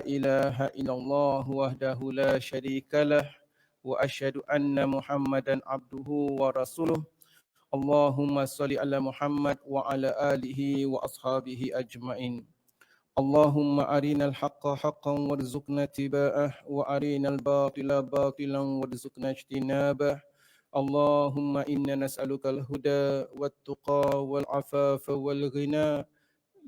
إله إلا الله وحده لا شريك له وأشهد أن محمدا عبده ورسوله اللهم صل على محمد وعلى آله وأصحابه أجمعين اللهم أرنا الحق حقا وارزقنا اتباعه وأرنا الباطل باطلا وارزقنا اجتنابه اللهم إنا نسألك الهدى والتقى والعفاف والغنى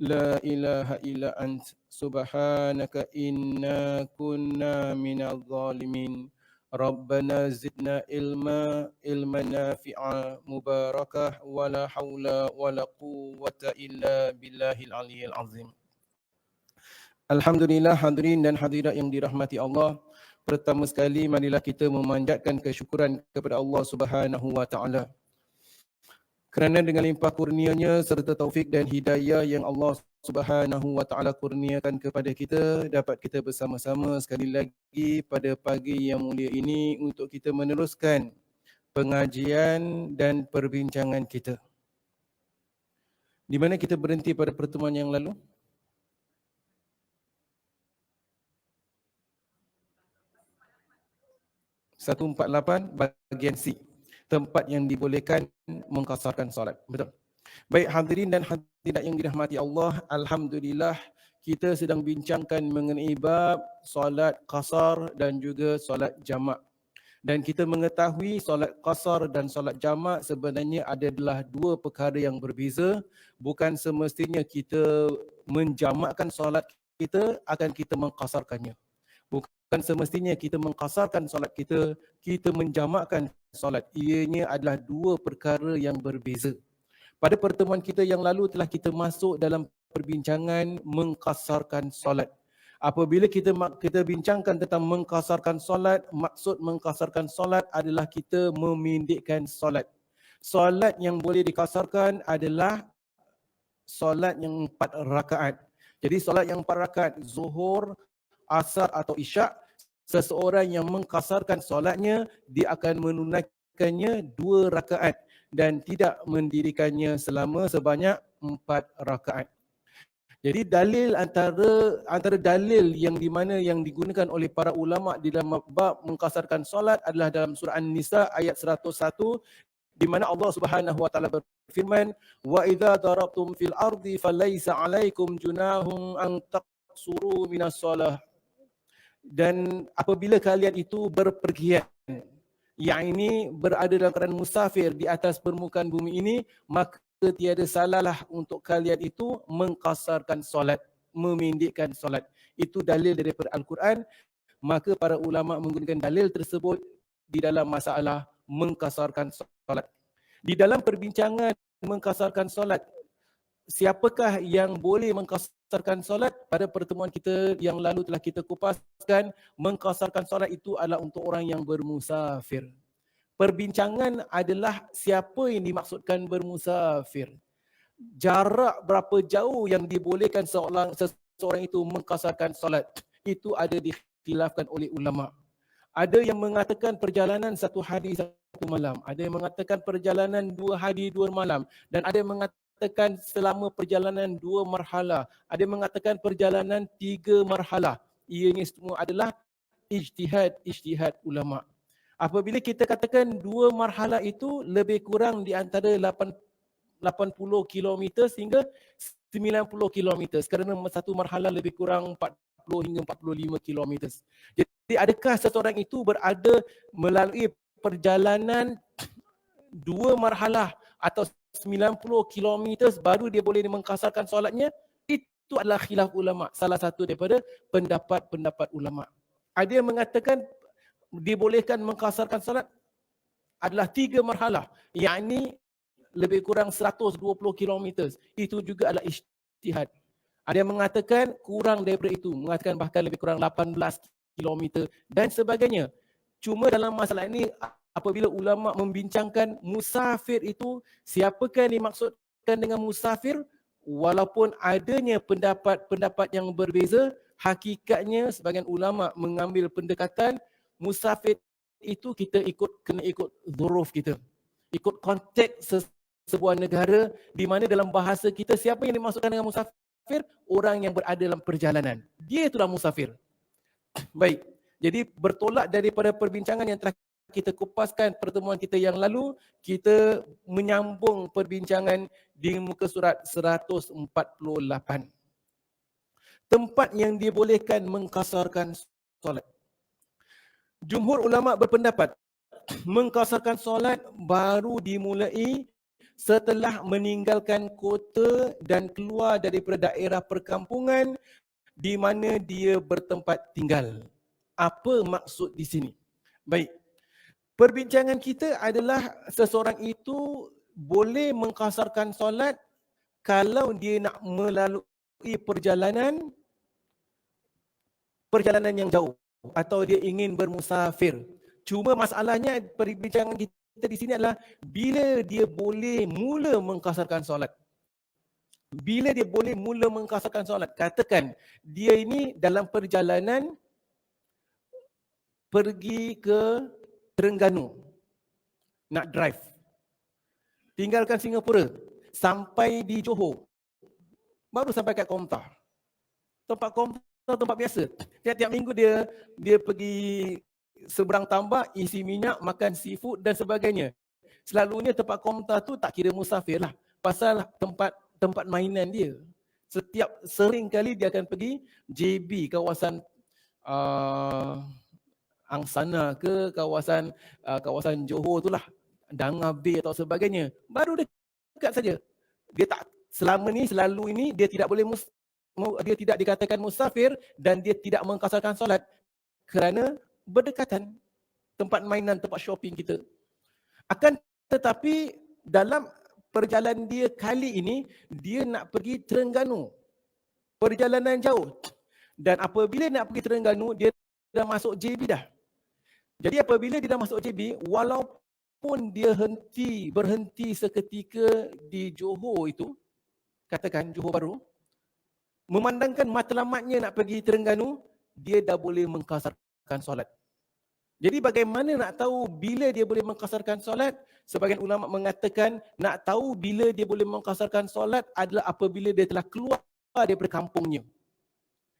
لا إله إلا أنت سبحانك إنا كنا من الظالمين ربنا زدنا علما نافعا مباركا ولا حول ولا قوة إلا بالله العلي العظيم. Alhamdulillah, hadirin dan hadirat yang dirahmati Allah. Pertama sekali marilah kita memanjatkan kesyukuran kepada Allah Subhanahu wa taala. Kerana dengan limpah kurnia-Nya serta taufik dan hidayah yang Allah Subhanahu wa taala kurniakan kepada kita, dapat kita bersama-sama sekali lagi pada pagi yang mulia ini untuk kita meneruskan pengajian dan perbincangan kita. Di mana kita berhenti pada pertemuan yang lalu? (148) bahagian C. Tempat yang dibolehkan mengqasarkan solat. Betul. Baik hadirin dan hadirat yang dirahmati Allah, alhamdulillah kita sedang bincangkan mengenai bab solat qasar dan juga solat jamak. Dan kita mengetahui solat qasar dan solat jamak sebenarnya adalah dua perkara yang berbeza. Bukan semestinya kita menjamakkan solat kita, akan kita mengqasarkannya. Bukan semestinya kita mengqasarkan solat kita, kita menjamakkan solat. Ianya adalah dua perkara yang berbeza. Pada pertemuan kita yang lalu telah kita masuk dalam perbincangan mengqasarkan solat. Apabila kita bincangkan tentang mengqasarkan solat, maksud mengqasarkan solat adalah kita memendekkan solat. Solat yang boleh dikasarkan adalah solat yang 4 rakaat. Jadi solat yang 4 rakaat, zuhur, asar atau isyak, seseorang yang mengqasarkan solatnya, dia akan menunaikannya 2 rakaat dan tidak mendirikannya selama sebanyak 4 rakaat. Jadi dalil antara dalil yang di mana yang digunakan oleh para ulama di dalam bab mengqasarkan solat adalah dalam surah An-Nisa ayat 101, di mana Allah Subhanahu wa taala berfirman, "Wa idza darabtum fil ardi falaysa 'alaikum junahun an taqsuru minas shalah." Dan apabila kalian itu berpergian, yang ini berada dalam keadaan musafir di atas permukaan bumi ini, maka tiada salahlah untuk kalian itu mengqasarkan solat, memendekkan solat. Itu dalil daripada Al-Quran. Maka para ulama menggunakan dalil tersebut di dalam masalah mengqasarkan solat. Di dalam perbincangan mengqasarkan solat, siapakah yang boleh mengqasarkan solat? Pada pertemuan kita yang lalu telah kita kupaskan, mengqasarkan solat itu adalah untuk orang yang bermusafir. Perbincangan adalah siapa yang dimaksudkan bermusafir. Jarak berapa jauh yang dibolehkan seseorang itu mengqasarkan solat, itu ada dikhilafkan oleh ulama. Ada yang mengatakan perjalanan 1 hari 1 malam, ada yang mengatakan perjalanan 2 hari 2 malam, dan ada yang mengatakan selama perjalanan 2 marhalah, ada yang mengatakan perjalanan 3 marhalah. Ianya semua adalah ijtihad ulama. Apabila kita katakan 2 marhalah itu lebih kurang di antara 80 km hingga 90 km, kerana satu marhalah lebih kurang 40 hingga 45 km. Jadi adakah seseorang itu berada melalui perjalanan 2 marhalah atau 90 km baru dia boleh mengqasarkan solatnya? Itu adalah khilaf ulama, salah satu daripada pendapat ulama. Ada yang mengatakan dibolehkan mengqasarkan solat adalah 3 marhalah, yakni lebih kurang 120 km. Itu juga adalah ijtihad. Ada yang mengatakan kurang daripada itu, mengatakan bahkan lebih kurang 18 km dan sebagainya. Cuma dalam masalah ini, apabila ulama membincangkan musafir itu, siapakah yang dimaksudkan dengan musafir? Walaupun adanya pendapat yang berbeza, hakikatnya sebagian ulama mengambil pendekatan musafir itu kita kena ikut zuruf kita, ikut konteks sebuah negara, di mana dalam bahasa kita siapa yang dimaksudkan dengan musafir? Orang yang berada dalam perjalanan, dia itulah musafir. Baik, jadi bertolak daripada perbincangan yang telah kita kupaskan pertemuan kita yang lalu, kita menyambung perbincangan di muka surat 148. Tempat yang dibolehkan mengkasarkan solat. Jumhur ulama berpendapat mengkasarkan solat baru dimulai setelah meninggalkan kota dan keluar daripada daerah perkampungan di mana dia bertempat tinggal. Apa maksud di sini? Baik, perbincangan kita adalah seseorang itu boleh mengkasarkan solat kalau dia nak melalui perjalanan yang jauh atau dia ingin bermusafir. Cuma masalahnya perbincangan kita di sini adalah bila dia boleh mula mengkasarkan solat. Bila dia boleh mula mengkasarkan solat, katakan dia ini dalam perjalanan pergi ke Terengganu, nak drive. Tinggalkan Singapura, sampai di Johor, baru sampai kat Komtar. Tempat Komtar tempat biasa. Tiap-tiap minggu dia pergi seberang tambak, isi minyak, makan seafood dan sebagainya. Selalunya tempat Komtar tu tak kira musafir lah, pasal tempat mainan dia. Sering kali dia akan pergi JB, kawasan Angsana ke kawasan Johor tu lah, Danga Bay atau sebagainya. Baru dekat saja. Dia tak selalu ini dia tidak boleh dia tidak dikatakan musafir dan dia tidak mengkasarkan solat kerana berdekatan tempat mainan, tempat shopping kita. Akan tetapi dalam perjalanan dia kali ini, dia nak pergi Terengganu. Perjalanan jauh. Dan apabila nak pergi Terengganu, dia dah masuk JB dah. Jadi apabila dia dah masuk JB, walaupun dia berhenti seketika di Johor itu, katakan Johor Bahru, memandangkan matlamatnya nak pergi Terengganu, dia dah boleh mengkasarkan solat. Jadi bagaimana nak tahu bila dia boleh mengkasarkan solat? Sebagian ulama mengatakan nak tahu bila dia boleh mengkasarkan solat adalah apabila dia telah keluar daripada kampungnya.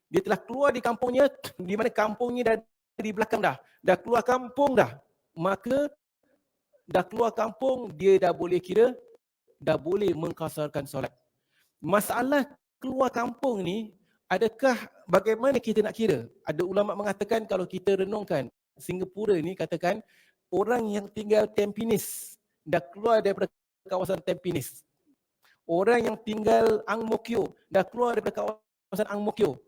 Dia telah keluar di kampungnya, di mana kampungnya dah di belakang dah keluar kampung dah. Maka dah keluar kampung, dia dah boleh mengkasarkan solat. Masalah keluar kampung ni, adakah bagaimana kita nak kira? Ada ulama mengatakan kalau kita renungkan, Singapura ni katakan orang yang tinggal Tampines dah keluar daripada kawasan Tampines. Orang yang tinggal Ang Mo Kio dah keluar daripada kawasan Ang Mo Kio.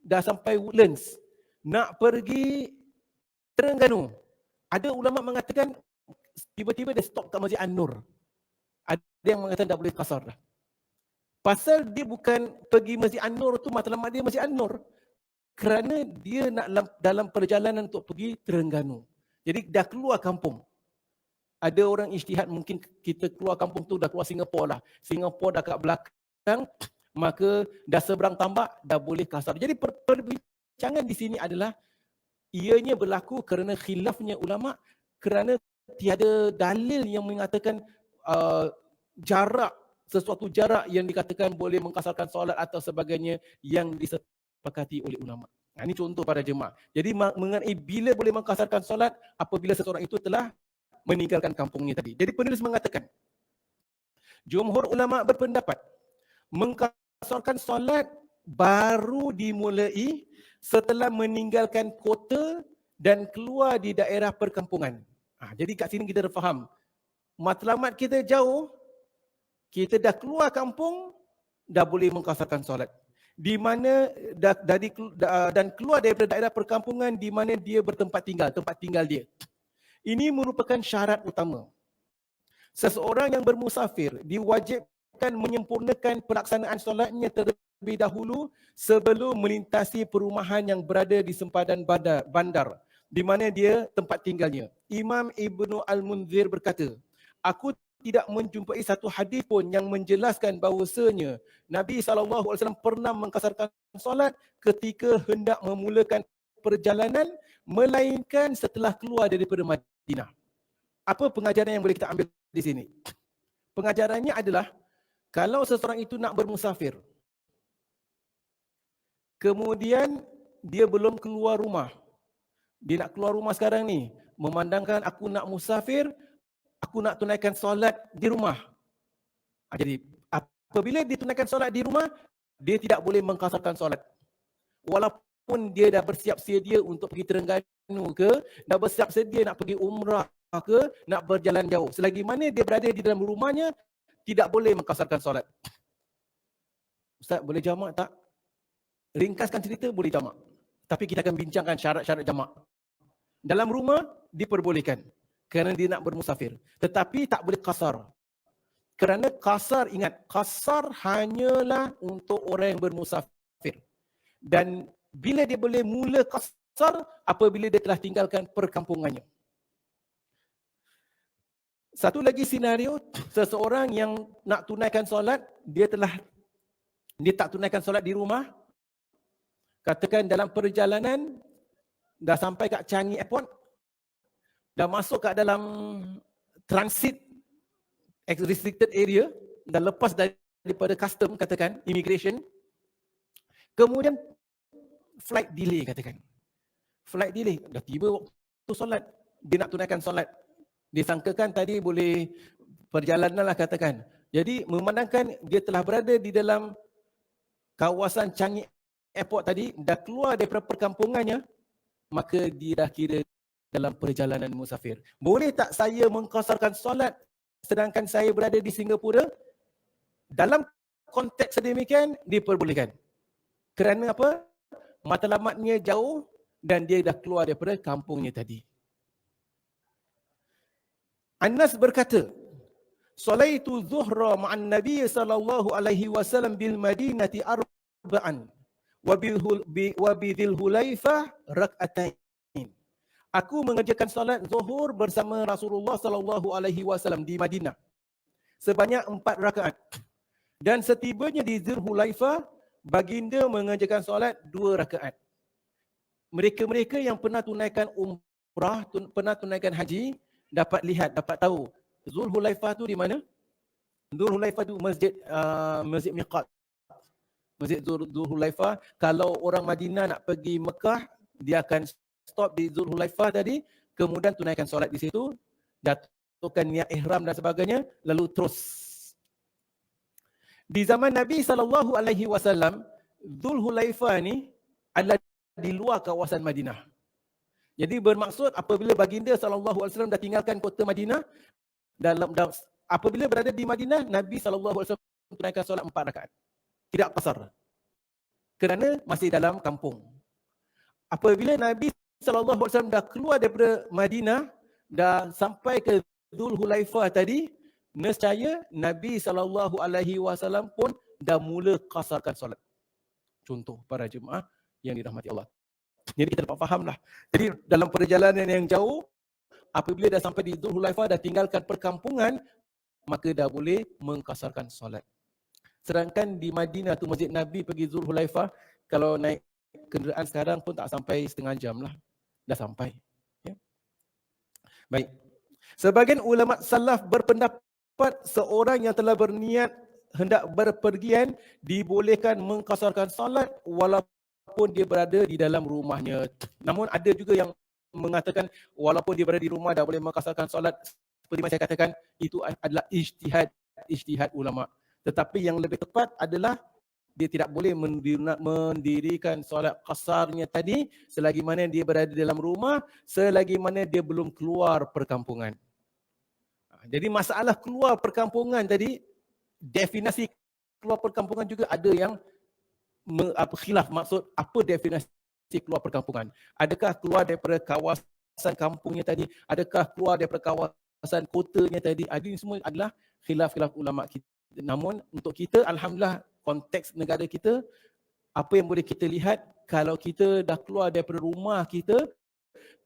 Dah sampai Woodlands. Nak pergi Terengganu. Ada ulama mengatakan tiba-tiba dia stop kat Masjid An-Nur. Ada yang mengatakan dah boleh kasar dah. Pasal dia bukan pergi Masjid An-Nur tu matlamat dia Masjid An-Nur. Kerana dia nak dalam perjalanan untuk pergi Terengganu. Jadi dah keluar kampung. Ada orang ijtihad mungkin kita keluar kampung tu dah keluar Singapura lah. Singapura dah kat belakang, maka dah seberang tambak dah boleh kasar. Jadi perbincangan di sini adalah ianya berlaku kerana khilafnya ulama, kerana tiada dalil yang mengatakan sesuatu jarak yang dikatakan boleh mengkasarkan solat atau sebagainya yang disepakati oleh ulama. Ini contoh pada jemaah. Jadi mengenai bila boleh mengkasarkan solat apabila seseorang itu telah meninggalkan kampungnya tadi. Jadi penulis mengatakan, jumhur ulama berpendapat mengkasarkan solat baru dimulai setelah meninggalkan kota dan keluar di daerah perkampungan. Jadi kat sini kita dah faham. Matlamat kita jauh, kita dah keluar kampung, dah boleh mengkasarkan solat. Di mana dan keluar daripada daerah perkampungan di mana dia bertempat tinggal dia. Ini merupakan syarat utama. Seseorang yang bermusafir diwajibkan menyempurnakan pelaksanaan solatnya terlebih dahulu sebelum melintasi perumahan yang berada di sempadan bandar di mana dia tempat tinggalnya. Imam Ibnu Al-Munzir berkata, aku tidak menjumpai satu hadis pun yang menjelaskan bahawasanya Nabi SAW pernah mengkasarkan solat ketika hendak memulakan perjalanan melainkan setelah keluar daripada Madinah. Apa pengajaran yang boleh kita ambil di sini? Pengajarannya adalah kalau seseorang itu nak bermusafir, kemudian dia belum keluar rumah. Dia nak keluar rumah sekarang ni, memandangkan aku nak musafir, aku nak tunaikan solat di rumah. Jadi apabila dia tunaikan solat di rumah, dia tidak boleh mengqasarkan solat. Walaupun dia dah bersiap sedia untuk pergi Terengganu ke, dah bersiap sedia nak pergi umrah ke, nak berjalan jauh. Selagi mana dia berada di dalam rumahnya, tidak boleh mengqasarkan solat. Ustaz, boleh jamak tak? Ringkaskan cerita, boleh jamak. Tapi kita akan bincangkan syarat-syarat jamak. Dalam rumah, diperbolehkan kerana dia nak bermusafir. Tetapi tak boleh qasar. Kerana qasar, ingat, qasar hanyalah untuk orang yang bermusafir. Dan bila dia boleh mula qasar, apabila dia telah tinggalkan perkampungannya. Satu lagi senario, seseorang yang nak tunaikan solat, dia tak tunaikan solat di rumah. Katakan dalam perjalanan, dah sampai kat Changi Airport, dah masuk kat dalam transit restricted area, dah lepas daripada custom, katakan, immigration, kemudian flight delay, katakan. Flight delay, dah tiba waktu solat, dia nak tunaikan solat. Disangkakan tadi boleh perjalanan lah, katakan. Jadi memandangkan dia telah berada di dalam kawasan Changi Airport tadi, dah keluar daripada perkampungannya, maka dia dah kira dalam perjalanan musafir. Boleh tak saya mengqasarkan solat sedangkan saya berada di Singapura? Dalam konteks sedemikian, diperbolehkan. Kerana apa? Matlamatnya jauh dan dia dah keluar daripada kampungnya tadi. Anas berkata, "Salaitu zuhra ma'an Nabi sallallahu alaihi wasallam bil Madinati arba'an wa bidhil Hulaifah rak'atain." Aku mengerjakan salat zuhur bersama Rasulullah sallallahu alaihi wasallam di Madinah sebanyak 4 rakaat. Dan setibanya di Zulhulaifah, baginda mengerjakan solat 2 rakaat. Mereka-mereka yang pernah tunaikan umrah, pernah tunaikan haji, dapat lihat, dapat tahu Zulhulaifah tu di mana? Zulhulaifah tu masjid miqat. Masjid Zulhulaifah. Kalau orang Madinah nak pergi Mekah, dia akan stop di Zulhulaifah tadi, kemudian tunaikan solat di situ, jatuhkan niat ihram dan sebagainya, lalu terus. Di zaman Nabi SAW, Zulhulaifah ni adalah di luar kawasan Madinah. Jadi bermaksud apabila baginda SAW dah tinggalkan kota Madinah, apabila berada di Madinah, Nabi SAW tunaikan solat 4 rakaat. Tidak qasar. Kerana masih dalam kampung. Apabila Nabi SAW dah keluar daripada Madinah, dah sampai ke Zulhulaifah tadi, nescaya Nabi SAW pun dah mula qasarkan solat. Contoh para jemaah yang dirahmati Allah. Jadi kita dapat fahamlah. Jadi dalam perjalanan yang jauh, apabila dah sampai di Zulhulaifah, dah tinggalkan perkampungan, maka dah boleh mengqasarkan solat. Sedangkan di Madinah tu masjid Nabi pergi Zulhulaifah, kalau naik kenderaan sekarang pun tak sampai setengah jam lah. Dah sampai. Ya. Baik. Sebagian ulama salaf berpendapat seorang yang telah berniat hendak berpergian dibolehkan mengqasarkan solat walaupun dia berada di dalam rumahnya. Namun ada juga yang mengatakan walaupun dia berada di rumah dah boleh mengqasarkan solat. Seperti yang saya katakan, itu adalah ijtihad ulama. Tetapi yang lebih tepat adalah dia tidak boleh mendirikan solat qasarnya tadi selagi mana dia berada dalam rumah, selagi mana dia belum keluar perkampungan. Jadi masalah keluar perkampungan tadi, definisi keluar perkampungan juga ada yang khilaf, maksud apa definisi keluar perkampungan. Adakah keluar daripada kawasan kampungnya tadi, adakah keluar daripada kawasan kotanya tadi. Ini semua adalah khilaf-khilaf ulama kita. Namun untuk kita, alhamdulillah, konteks negara kita, apa yang boleh kita lihat, kalau kita dah keluar daripada rumah kita,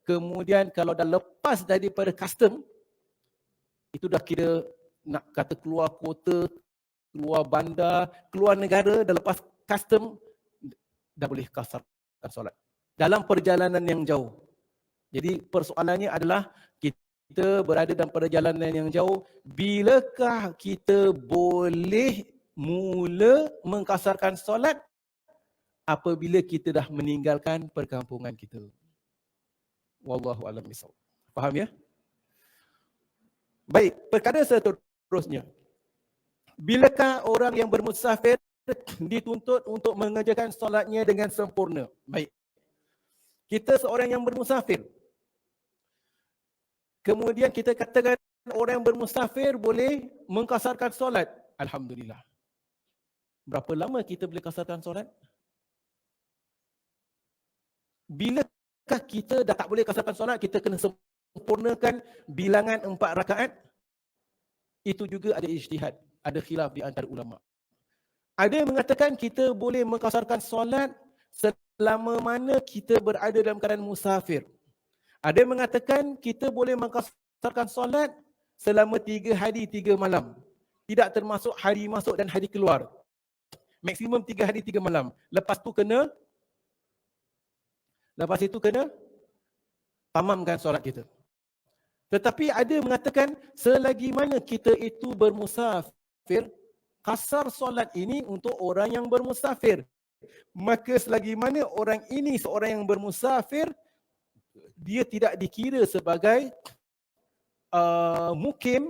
kemudian kalau dah lepas daripada custom, itu dah kira nak kata keluar kota, keluar bandar, keluar negara, dah lepas custom, dah boleh qasarkan solat dalam perjalanan yang jauh. Jadi persoalannya adalah kita berada dalam perjalanan yang jauh, bilakah kita boleh mula mengqasarkan solat apabila kita dah meninggalkan perkampungan kita. Wallahu a'lam bishawab. Faham ya? Baik, perkara seterusnya. Bilakah orang yang bermusafir dituntut untuk mengerjakan solatnya dengan sempurna? Baik. Kita seorang yang bermusafir. Kemudian kita katakan orang yang bermusafir boleh mengkasarkan solat. Alhamdulillah. Berapa lama kita boleh kasarkan solat? Bilakah kita dah tak boleh kasarkan solat, kita kena sempurnakan bilangan 4 rakaat? Itu juga ada ijtihad, ada khilaf di antara ulama. Ada yang mengatakan kita boleh mengkasarkan solat selama mana kita berada dalam keadaan musafir. Ada yang mengatakan kita boleh mengkasarkan solat selama 3 hari 3 malam. Tidak termasuk hari masuk dan hari keluar. Maksimum 3 hari 3 malam. Lepas itu kena tamamkan solat kita. Tetapi ada yang mengatakan selagi mana kita itu bermusafir, kasar solat ini untuk orang yang bermusafir. Maka selagi mana orang ini seorang yang bermusafir, dia tidak dikira sebagai mukim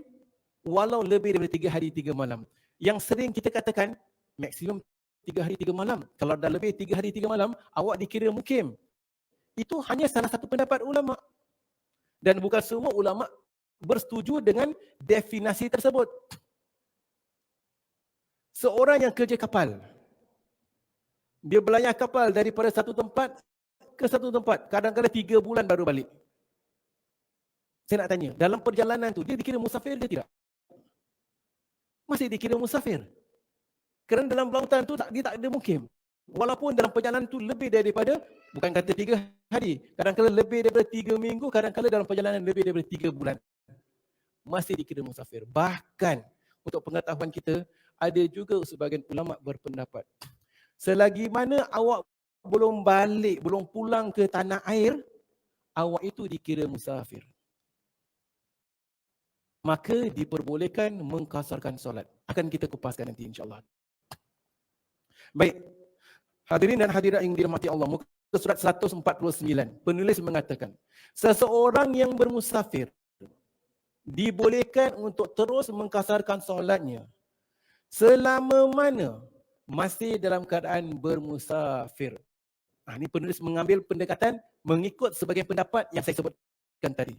walau lebih daripada 3 hari 3 malam. Yang sering kita katakan maksimum 3 hari 3 malam. Kalau dah lebih 3 hari 3 malam, awak dikira mukim. Itu hanya salah satu pendapat ulama. Dan bukan semua ulama bersetuju dengan definisi tersebut. Seorang yang kerja kapal, dia belayar kapal daripada satu tempat ke satu tempat, kadang-kadang 3 bulan baru balik. Saya nak tanya, dalam perjalanan tu dia dikira musafir ke tidak? Masih dikira musafir. Kerana dalam lautan tu dia tak ada mukim. Walaupun dalam perjalanan tu lebih daripada, bukan kata 3 hari, kadang-kadang lebih daripada 3 minggu, kadang-kadang dalam perjalanan lebih daripada 3 bulan. Masih dikira musafir. Bahkan untuk pengetahuan kita, ada juga sebahagian ulama berpendapat, selagi mana awak belum balik, belum pulang ke tanah air, awak itu dikira musafir. Maka diperbolehkan mengkasarkan solat. Akan kita kupaskan nanti insya-Allah. Baik. Hadirin dan hadirat yang dirahmati Allah, muka surat 149. Penulis mengatakan, seseorang yang bermusafir dibolehkan untuk terus mengkasarkan solatnya selama mana masih dalam keadaan bermusafir. Ini penulis mengambil pendekatan mengikut sebagai pendapat yang saya sebutkan tadi.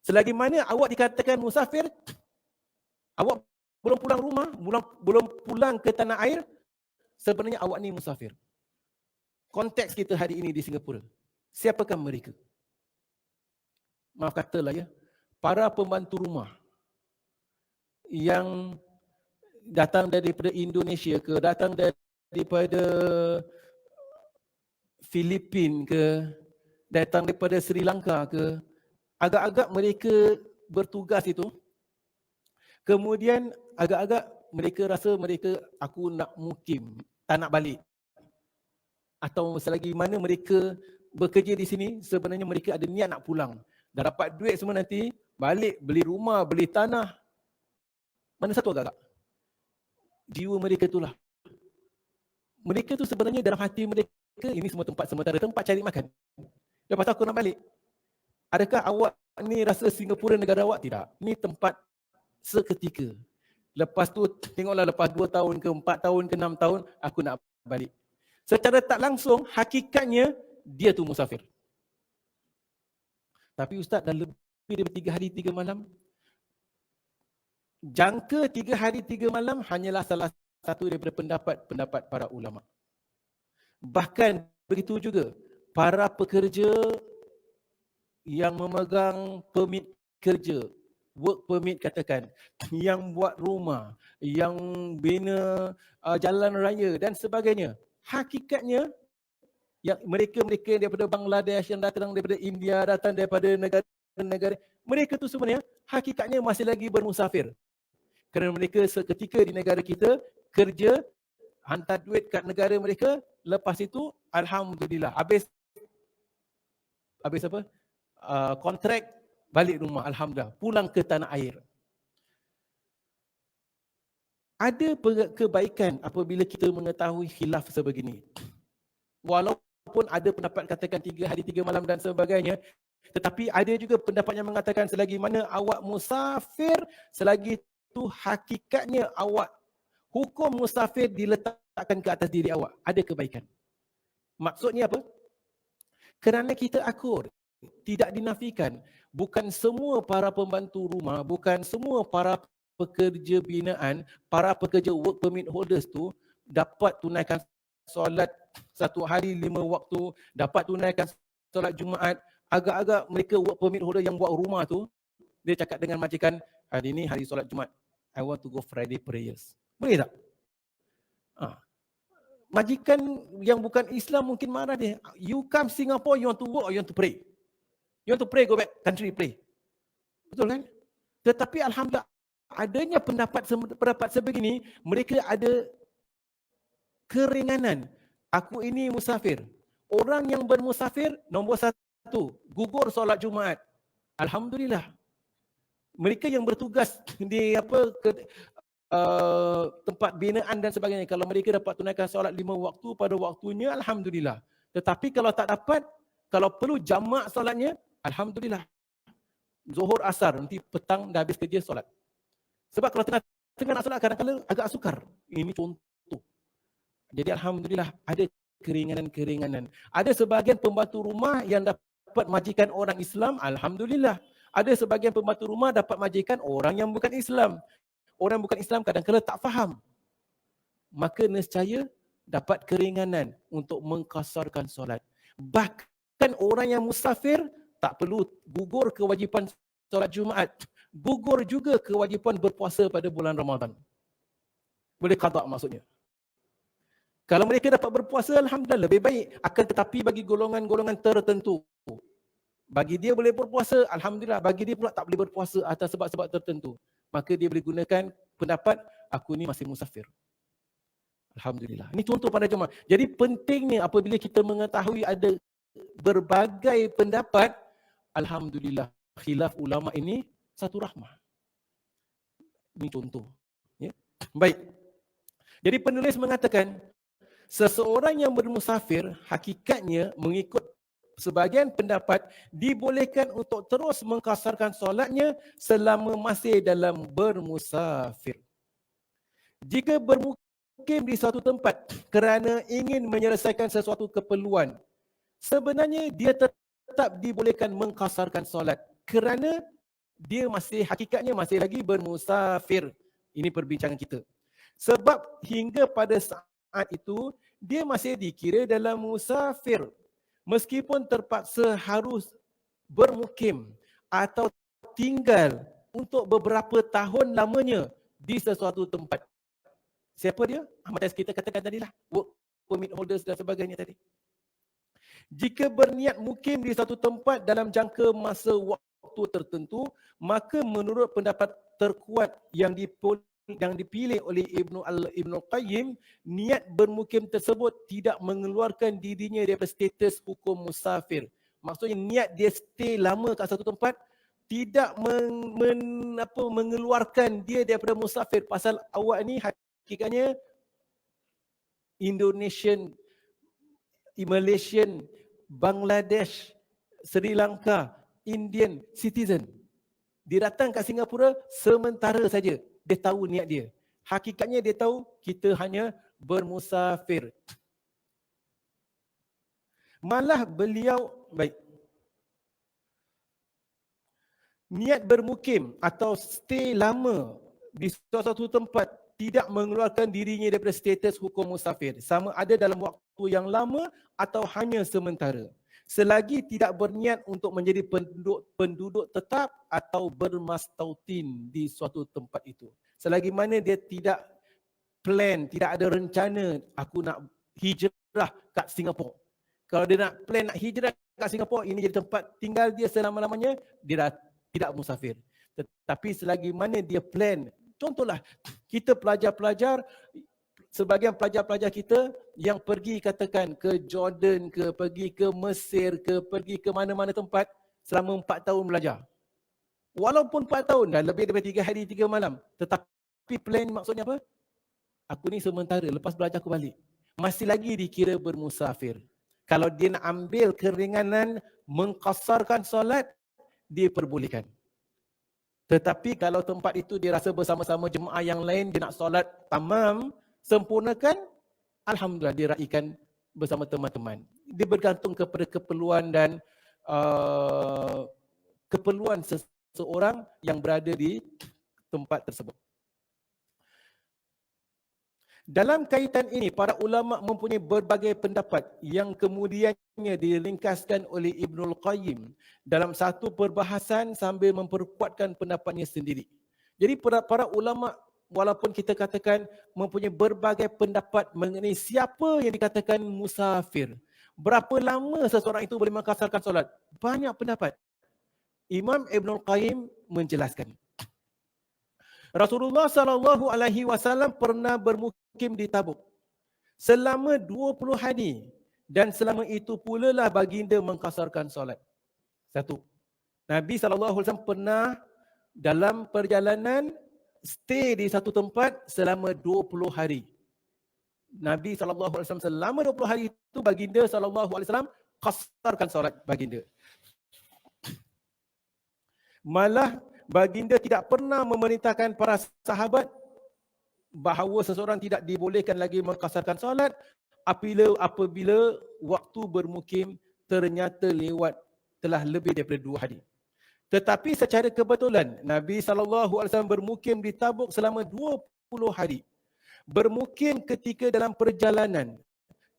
Selagi mana awak dikatakan musafir, awak belum pulang rumah, belum pulang ke tanah air, sebenarnya awak ni musafir. Konteks kita hari ini di Singapura, siapakah mereka? Maaf katalah ya, para pembantu rumah yang datang daripada Indonesia ke, datang daripada Filipin ke, datang daripada Sri Lanka ke, agak-agak mereka bertugas itu, kemudian agak-agak mereka rasa aku nak mukim, tak nak balik. Atau selagi mana mereka bekerja di sini, sebenarnya mereka ada niat nak pulang. Dah dapat duit semua nanti, balik, beli rumah, beli tanah. Mana satu agak-agak? Jiwa mereka itulah. Mereka tu sebenarnya dalam hati mereka, ini semua tempat sementara, tempat cari makan. Lepas tu aku nak balik. Adakah awak ni rasa Singapura negara awak? Tidak. Ni tempat seketika. Lepas tu, tengoklah lepas 2 tahun ke 4 tahun ke 6 tahun, aku nak balik. Secara tak langsung, hakikatnya dia tu musafir. Tapi Ustaz, dah lebih daripada 3 hari 3 malam. Jangka 3 hari 3 malam hanyalah salah satu daripada pendapat para ulama. Bahkan begitu juga, para pekerja yang memegang permit kerja, work permit katakan, yang buat rumah, yang bina jalan raya dan sebagainya, hakikatnya yang mereka daripada Bangladesh, yang datang daripada India, datang daripada negara-negara, mereka tu sebenarnya hakikatnya masih lagi bermusafir. Kerana mereka seketika di negara kita kerja, hantar duit kat negara mereka, lepas itu alhamdulillah habis apa? Kontrak, balik rumah, alhamdulillah, pulang ke tanah air. Ada kebaikan apabila kita mengetahui khilaf sebegini. Walaupun ada pendapat katakan 3 hari 3 malam dan sebagainya, tetapi ada juga pendapat yang mengatakan selagi mana awak musafir, selagi itu hakikatnya awak, hukum musafir diletakkan ke atas diri awak, ada kebaikan. Maksudnya apa? Kerana kita akur, tidak dinafikan, bukan semua para pembantu rumah, bukan semua para pekerja binaan, para pekerja work permit holders tu dapat tunaikan solat 1 hari 5 waktu, dapat tunaikan solat Jumaat. Agak-agak mereka work permit holder yang buat rumah tu, dia cakap dengan majikan, hari ni hari solat Jumaat, I want to go Friday prayers. Boleh tak? Majikan yang bukan Islam mungkin marah dia. You come Singapore, you want to work or you want to pray? You want to pray, go back country, pray. Betul kan? Tetapi alhamdulillah, adanya pendapat sebegini, mereka ada keringanan. Aku ini musafir. Orang yang bermusafir, nombor 1, gugur solat Jumaat. Alhamdulillah. Mereka yang bertugas di tempat binaan dan sebagainya, kalau mereka dapat tunaikan solat 5 waktu pada waktunya, alhamdulillah. Tetapi kalau tak dapat, kalau perlu jamak solatnya, alhamdulillah. Zuhur, asar, nanti petang dah habis kerja solat. Sebab kalau tengah nak solat, kadang-kadang agak sukar. Ini contoh. Jadi alhamdulillah ada keringanan-keringanan. Ada sebahagian pembantu rumah yang dapat majikan orang Islam, alhamdulillah. Ada sebahagian pembantu rumah dapat majikan orang yang bukan Islam. Orang bukan Islam kadang-kadang tak faham. Maka nescaya dapat keringanan untuk mengkasarkan solat. Bahkan orang yang musafir tak perlu gugur kewajipan solat Jumaat. Gugur juga kewajipan berpuasa pada bulan Ramadan. Boleh qada maksudnya. Kalau mereka dapat berpuasa, alhamdulillah lebih baik. Akan tetapi bagi golongan-golongan tertentu, bagi dia boleh berpuasa, alhamdulillah. Bagi dia pula tak boleh berpuasa atas sebab-sebab tertentu, maka dia boleh gunakan pendapat, aku ni masih musafir. Alhamdulillah. Ini contoh pada jemaah. Jadi pentingnya apabila kita mengetahui ada berbagai pendapat, alhamdulillah, khilaf ulama ini satu rahmah. Ini contoh. Ya. Baik. Jadi penulis mengatakan, seseorang yang bermusafir hakikatnya mengikut sebahagian pendapat dibolehkan untuk terus mengkasarkan solatnya selama masih dalam bermusafir. Jika bermukim di suatu tempat kerana ingin menyelesaikan sesuatu keperluan, sebenarnya dia tetap dibolehkan mengkasarkan solat kerana dia masih hakikatnya masih lagi bermusafir. Ini perbincangan kita. Sebab hingga pada saat itu dia masih dikira dalam musafir. Meskipun terpaksa harus bermukim atau tinggal untuk beberapa tahun lamanya di sesuatu tempat. Siapa dia? Ahmad Yas kita katakan tadilah, work permit holders dan sebagainya tadi. Jika berniat mukim di satu tempat dalam jangka masa waktu tertentu, maka menurut pendapat terkuat yang dipilih oleh Ibnu Qayyim, niat bermukim tersebut tidak mengeluarkan dirinya daripada status hukum musafir. Maksudnya niat dia stay lama kat satu tempat tidak mengeluarkan dia daripada musafir. Pasal awak ni hakikatnya Indonesian, Malaysian, Bangladesh, Sri Lanka, Indian citizen. Dia datang kat Singapura sementara saja. Dia tahu niat dia. Hakikatnya dia tahu kita hanya bermusafir. Malah beliau, baik, niat bermukim atau stay lama di suatu tempat tidak mengeluarkan dirinya daripada status hukum musafir. Sama ada dalam waktu yang lama atau hanya sementara. Selagi tidak berniat untuk menjadi penduduk tetap atau bermastautin di suatu tempat itu. Selagi mana dia tidak plan, tidak ada rencana, aku nak hijrah kat Singapura. Kalau dia nak plan nak hijrah kat Singapura, ini jadi tempat tinggal dia selama-lamanya, dia dah tidak musafir. Tetapi selagi mana dia plan, contohlah, kita pelajar-pelajar, sebagian pelajar-pelajar kita yang pergi katakan ke Jordan ke, pergi ke Mesir ke, pergi ke mana-mana tempat selama 4 tahun belajar. Walaupun 4 tahun dah lebih daripada 3 hari 3 malam, tetapi plan maksudnya apa? Aku ni sementara, lepas belajar aku balik. Masih lagi dikira bermusafir. Kalau dia nak ambil keringanan mengqasarkan solat, diperbolehkan. Tetapi kalau tempat itu dia rasa bersama-sama jemaah yang lain, dia nak solat tamam, sempurnakan, alhamdulillah dia raikan bersama teman-teman. Dia bergantung kepada keperluan dan keperluan seseorang yang berada di tempat tersebut. Dalam kaitan ini, para ulama mempunyai berbagai pendapat yang kemudiannya diringkaskan oleh Ibnul Qayyim dalam satu perbahasan sambil memperkuatkan pendapatnya sendiri. Jadi para ulama, walaupun kita katakan mempunyai berbagai pendapat mengenai siapa yang dikatakan musafir, berapa lama seseorang itu boleh mengqasarkan solat, banyak pendapat. Imam Ibnul Qayyim menjelaskan, Rasulullah SAW pernah bermukim di Tabuk selama 20 hari dan selama itu pula lah baginda mengqasarkan solat. Satu, Nabi SAW pernah dalam perjalanan stay di satu tempat selama 20 hari. Nabi SAW selama 20 hari itu baginda SAW qasarkan solat baginda. Malah baginda tidak pernah memerintahkan para sahabat bahawa seseorang tidak dibolehkan lagi mengqasarkan solat apabila waktu bermukim ternyata telah lebih daripada 2 hari. Tetapi secara kebetulan Nabi SAW bermukim di Tabuk selama 20 hari. Bermukim ketika dalam perjalanan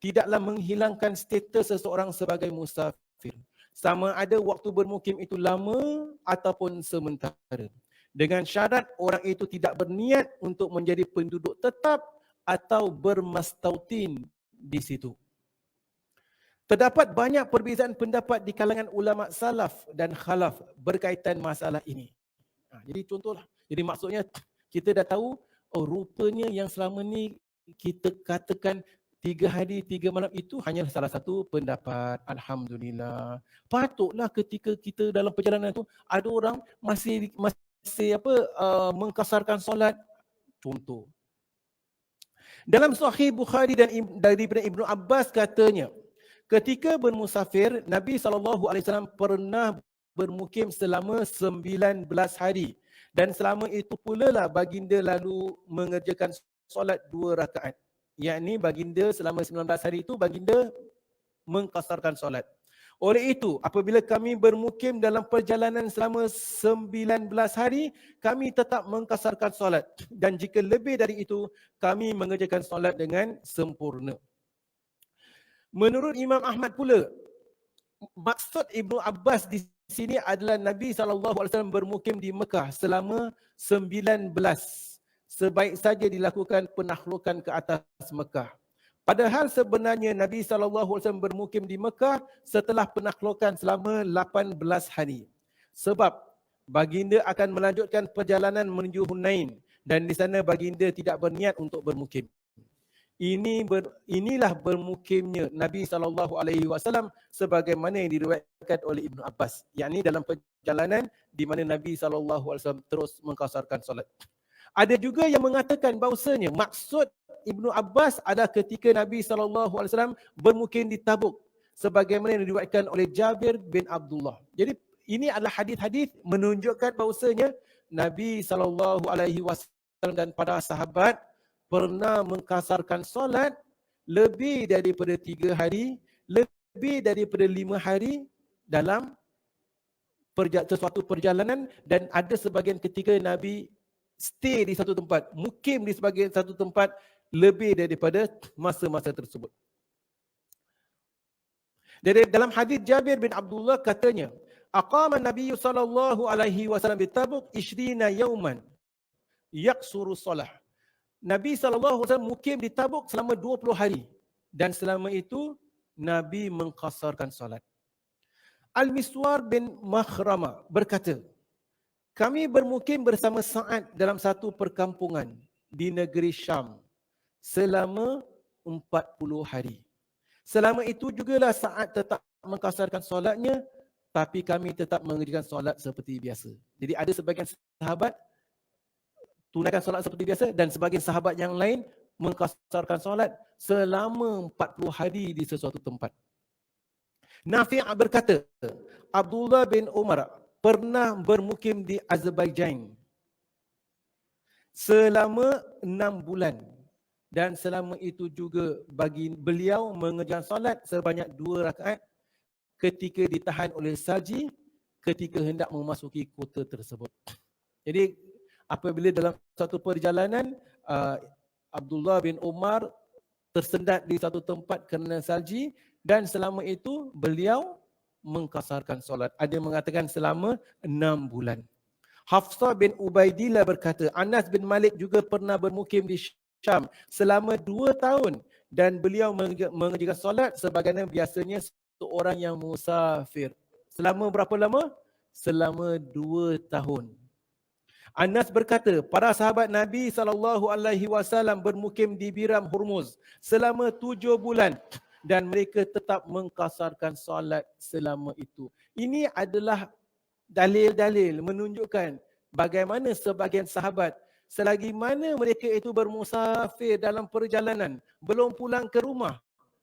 tidaklah menghilangkan status seseorang sebagai musafir. Sama ada waktu bermukim itu lama ataupun sementara. Dengan syarat orang itu tidak berniat untuk menjadi penduduk tetap atau bermastautin di situ. Terdapat banyak perbezaan pendapat di kalangan ulama salaf dan khalaf berkaitan masalah ini. Jadi contohlah, jadi maksudnya kita dah tahu, oh rupanya yang selama ni kita katakan 3 hari 3 malam itu hanya salah satu pendapat. Alhamdulillah. Patutlah ketika kita dalam perjalanan itu ada orang masih mengqasarkan solat. Contoh, dalam Sahih Bukhari dan daripada Ibnu Abbas katanya, ketika bermusafir, Nabi SAW pernah bermukim selama 19 hari dan selama itu pula lah baginda lalu mengerjakan solat 2 rakaat. Yakni baginda selama 19 hari itu baginda mengqasarkan solat. Oleh itu, apabila kami bermukim dalam perjalanan selama 19 hari, kami tetap mengqasarkan solat. Dan jika lebih dari itu, kami mengerjakan solat dengan sempurna. Menurut Imam Ahmad pula, maksud Ibnu Abbas di sini adalah Nabi SAW bermukim di Mekah selama 19. Sebaik saja dilakukan penaklukan ke atas Mekah. Padahal sebenarnya Nabi SAW bermukim di Mekah setelah penaklukan selama 18 hari. Sebab baginda akan melanjutkan perjalanan menuju Hunain dan di sana baginda tidak berniat untuk bermukim. Inilah bermukimnya Nabi SAW sebagaimana yang diriwayatkan oleh Ibnu Abbas. Yakni dalam perjalanan di mana Nabi SAW terus mengqasarkan solat. Ada juga yang mengatakan bahawasanya maksud Ibnu Abbas adalah ketika Nabi SAW bermukim di Tabuk sebagaimana yang diriwayatkan oleh Jabir bin Abdullah. Jadi ini adalah hadis-hadis menunjukkan bahawasanya Nabi SAW dan para sahabat pernah mengqasarkan solat lebih daripada 3 hari, lebih daripada 5 hari dalam sesuatu perjalanan, dan ada sebahagian ketika Nabi stay di satu tempat, mukim di sebagian satu tempat lebih daripada masa-masa tersebut. Dari dalam hadis Jabir bin Abdullah katanya, aqama Nabi SAW di Tabuk 20 yauman yaqsuru solah. Nabi SAW mukim di Tabuk selama 20 hari dan selama itu Nabi mengqasarkan solat. Al-Miswar bin Makhrama berkata, kami bermukim bersama Sa'ad dalam satu perkampungan di negeri Syam selama 40 hari. Selama itu jugalah Sa'ad tetap mengqasarkan solatnya, tapi kami tetap mengerjakan solat seperti biasa. Jadi ada sebagian sahabat tunaikan solat seperti biasa dan sebagian sahabat yang lain mengqasarkan solat selama 40 hari di sesuatu tempat. Nafi' berkata, Abdullah bin Umar pernah bermukim di Azerbaijan selama 6 bulan. Dan selama itu juga bagi beliau mengerjakan solat sebanyak 2 rakaat ketika ditahan oleh salji ketika hendak memasuki kota tersebut. Jadi apabila dalam satu perjalanan Abdullah bin Umar tersendat di satu tempat kerana salji dan selama itu beliau mengkasarkan solat. Ada yang mengatakan selama 6 bulan. Hafsah bin Ubaidillah berkata, Anas bin Malik juga pernah bermukim di Syam selama 2 tahun dan beliau mengerjakan solat sebagaimana biasanya seorang yang musafir. Selama berapa lama? Selama 2 tahun. Anas berkata, para sahabat Nabi SAW bermukim di Biram Hormuz selama 7 bulan dan mereka tetap mengkasarkan solat selama itu. Ini adalah dalil-dalil menunjukkan bagaimana sebahagian sahabat selagi mana mereka itu bermusafir dalam perjalanan, belum pulang ke rumah,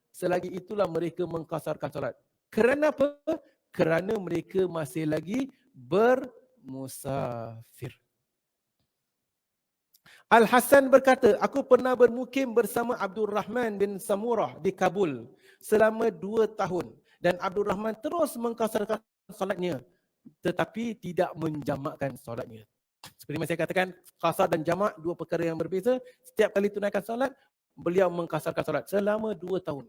selagi itulah mereka mengkasarkan solat. Kerana apa? Kerana mereka masih lagi bermusafir. Al-Hasan berkata, aku pernah bermukim bersama Abdul Rahman bin Samurah di Kabul selama 2 tahun dan Abdul Rahman terus mengkasarkan solatnya tetapi tidak menjamakkan solatnya. Seperti yang saya katakan, kasar dan jamak dua perkara yang berbeza. Setiap kali tunaikan solat, beliau mengkasarkan solat selama 2 tahun.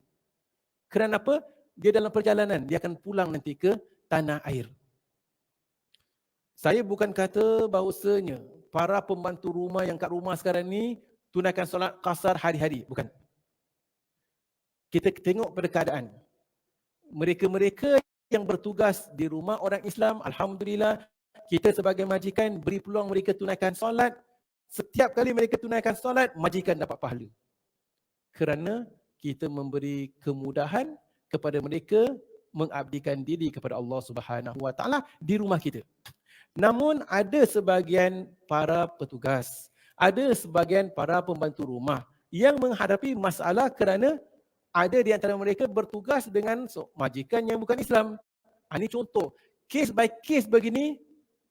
Kerana apa? Dia dalam perjalanan, dia akan pulang nanti ke tanah air. Saya bukan kata bahawasanya para pembantu rumah yang kat rumah sekarang ni tunaikan solat kasar hari-hari. Bukan. Kita tengok pada keadaan. Mereka-mereka yang bertugas di rumah orang Islam, alhamdulillah, kita sebagai majikan beri peluang mereka tunaikan solat. Setiap kali mereka tunaikan solat, majikan dapat pahala. Kerana kita memberi kemudahan kepada mereka mengabdikan diri kepada Allah Subhanahu Wa Taala di rumah kita. Namun ada sebahagian para petugas, ada sebahagian para pembantu rumah yang menghadapi masalah kerana ada di antara mereka bertugas dengan majikan yang bukan Islam. Ini contoh, case by case begini,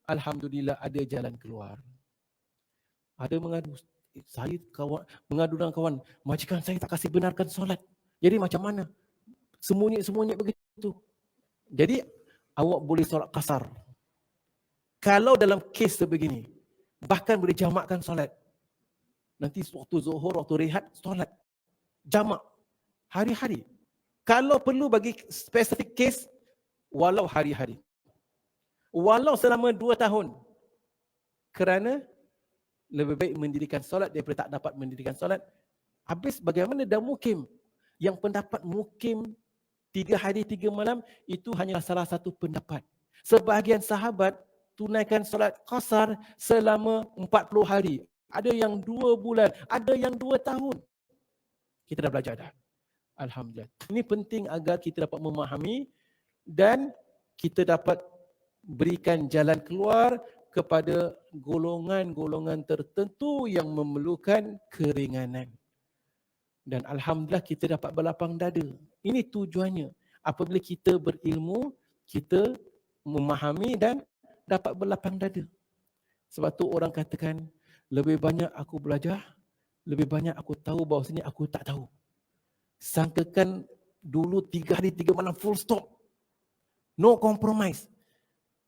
alhamdulillah ada jalan keluar. Ada mengadu, saya mengadu dengan kawan, majikan saya tak kasih benarkan solat. Jadi macam mana? Semuanya begitu. Jadi awak boleh solat kasar. Kalau dalam kes sebegini, bahkan boleh jamakkan solat. Nanti waktu zuhur, waktu rehat, solat. Jamak. Hari-hari. Kalau perlu bagi spesifik kes, walau hari-hari. Walau selama 2 tahun. Kerana lebih baik mendirikan solat daripada tak dapat mendirikan solat. Habis bagaimana dah mukim? Yang pendapat mukim 3 hari 3 malam, itu hanyalah salah satu pendapat. Sebahagian sahabat tunaikan solat qasar selama 40 hari. Ada yang 2 bulan, ada yang 2 tahun. Kita dah belajar dah. Alhamdulillah. Ini penting agar kita dapat memahami dan kita dapat berikan jalan keluar kepada golongan-golongan tertentu yang memerlukan keringanan. Dan alhamdulillah kita dapat berlapang dada. Ini tujuannya. Apabila kita berilmu, kita memahami dan dapat berlapang dada. Sebab tu orang katakan, lebih banyak aku belajar, lebih banyak aku tahu bahawasanya aku tak tahu. Sangkakan dulu 3 hari 3 malam full stop. No compromise.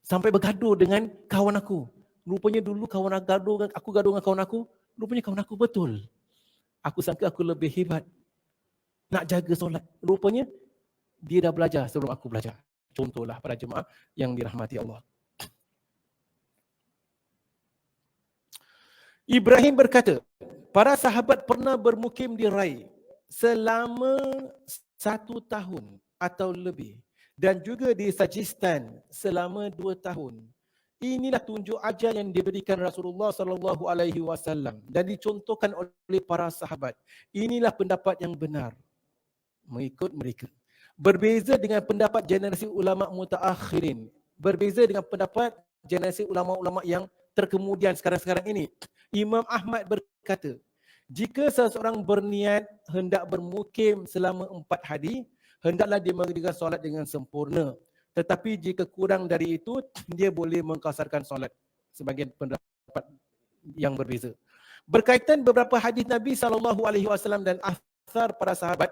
Sampai bergaduh dengan kawan aku. Rupanya dulu aku gaduh dengan kawan aku, rupanya kawan aku betul. Aku sangka aku lebih hebat nak jaga solat. Rupanya dia dah belajar sebelum aku belajar. Contohlah para jemaah yang dirahmati Allah. Ibrahim berkata, para sahabat pernah bermukim di Rai selama 1 tahun atau lebih dan juga di Sajistan selama 2 tahun. Inilah tunjuk ajar yang diberikan Rasulullah SAW dan dicontohkan oleh para sahabat. Inilah pendapat yang benar. Mengikut mereka. Berbeza dengan pendapat generasi ulama mutaakhirin. Berbeza dengan pendapat generasi ulama-ulama yang terkemudian sekarang-sekarang ini. Imam Ahmad berkata, jika seseorang berniat hendak bermukim selama 4 hari, hendaklah dia mengerjakan solat dengan sempurna. Tetapi jika kurang dari itu, dia boleh mengkasarkan solat. Sebagian pendapat yang berbeza. Berkaitan beberapa hadis Nabi SAW dan asar para sahabat,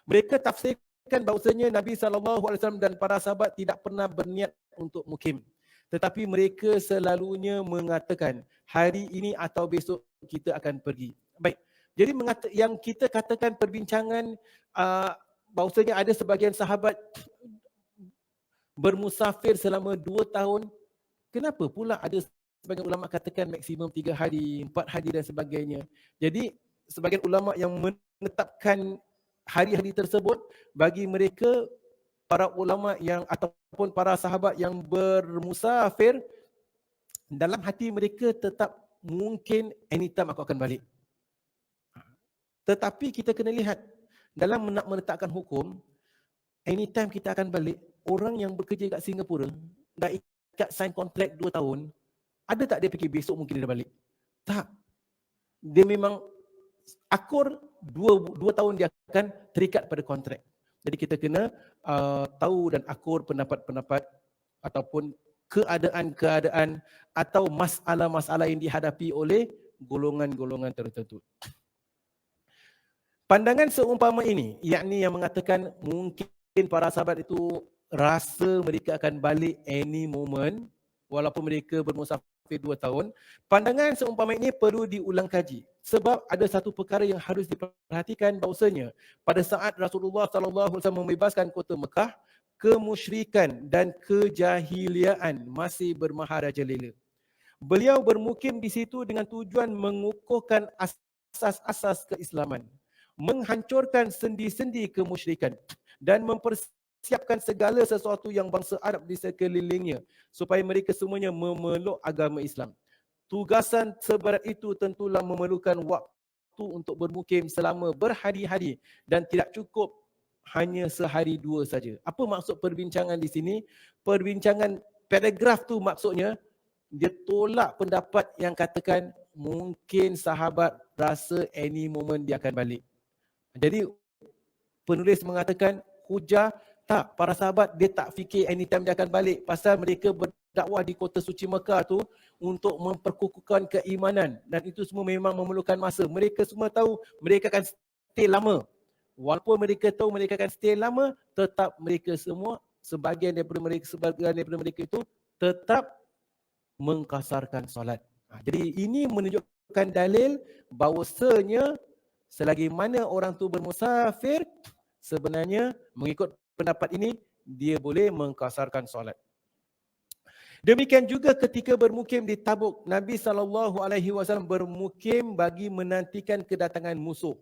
mereka tafsirkan bahawasanya Nabi SAW dan para sahabat tidak pernah berniat untuk mukim. Tetapi mereka selalunya mengatakan, hari ini atau besok kita akan pergi. Baik, jadi yang kita katakan perbincangan bahawasanya ada sebagian sahabat bermusafir selama 2 tahun. Kenapa pula ada sebagian ulama katakan maksimum 3 hari, 4 hari dan sebagainya. Jadi sebagian ulama yang menetapkan hari-hari tersebut, bagi mereka para ulama yang ataupun para sahabat yang bermusafir, dalam hati mereka tetap mungkin anytime aku akan balik. Tetapi kita kena lihat dalam nak menetapkan hukum, anytime kita akan balik, orang yang bekerja kat Singapura dah ikat sign kontrak 2 tahun, ada tak dia fikir besok mungkin dia dah balik? Tak. Dia memang akur 2 tahun dia akan terikat pada kontrak. Jadi kita kena tahu dan akur pendapat-pendapat ataupun keadaan-keadaan atau masalah-masalah yang dihadapi oleh golongan-golongan tertentu. Pandangan seumpama ini, yakni yang mengatakan mungkin para sahabat itu rasa mereka akan balik any moment walaupun mereka bermusafir 2 tahun. Pandangan seumpama ini perlu diulang kaji. Sebab ada satu perkara yang harus diperhatikan bahawasanya pada saat Rasulullah SAW membebaskan kota Mekah, kemusyrikan dan kejahiliaan masih bermaharajalela. Beliau bermukim di situ dengan tujuan mengukuhkan asas-asas keislaman, menghancurkan sendi-sendi kemusyrikan dan mempersiapkan segala sesuatu yang bangsa Arab di sekelilingnya supaya mereka semuanya memeluk agama Islam. Tugasan seberat itu tentulah memerlukan waktu untuk bermukim selama berhari-hari dan tidak cukup hanya sehari 2 saja. Apa maksud perbincangan di sini? Perbincangan paragraf tu maksudnya dia tolak pendapat yang katakan mungkin sahabat rasa any moment dia akan balik. Jadi penulis mengatakan hujah tak, para sahabat dia tak fikir anytime dia akan balik, pasal mereka berdakwah di kota suci Mekah tu untuk memperkukuhkan keimanan dan itu semua memang memerlukan masa. Mereka semua tahu mereka akan stay lama. Walaupun mereka tahu mereka akan stay lama, tetap mereka semua sebagian daripada mereka itu tetap mengkasarkan solat. Jadi ini menunjukkan dalil bahawasanya selagi mana orang tu bermusafir, sebenarnya mengikut pendapat ini dia boleh mengkasarkan solat. Demikian juga ketika bermukim di Tabuk, Nabi SAW bermukim bagi menantikan kedatangan musuh.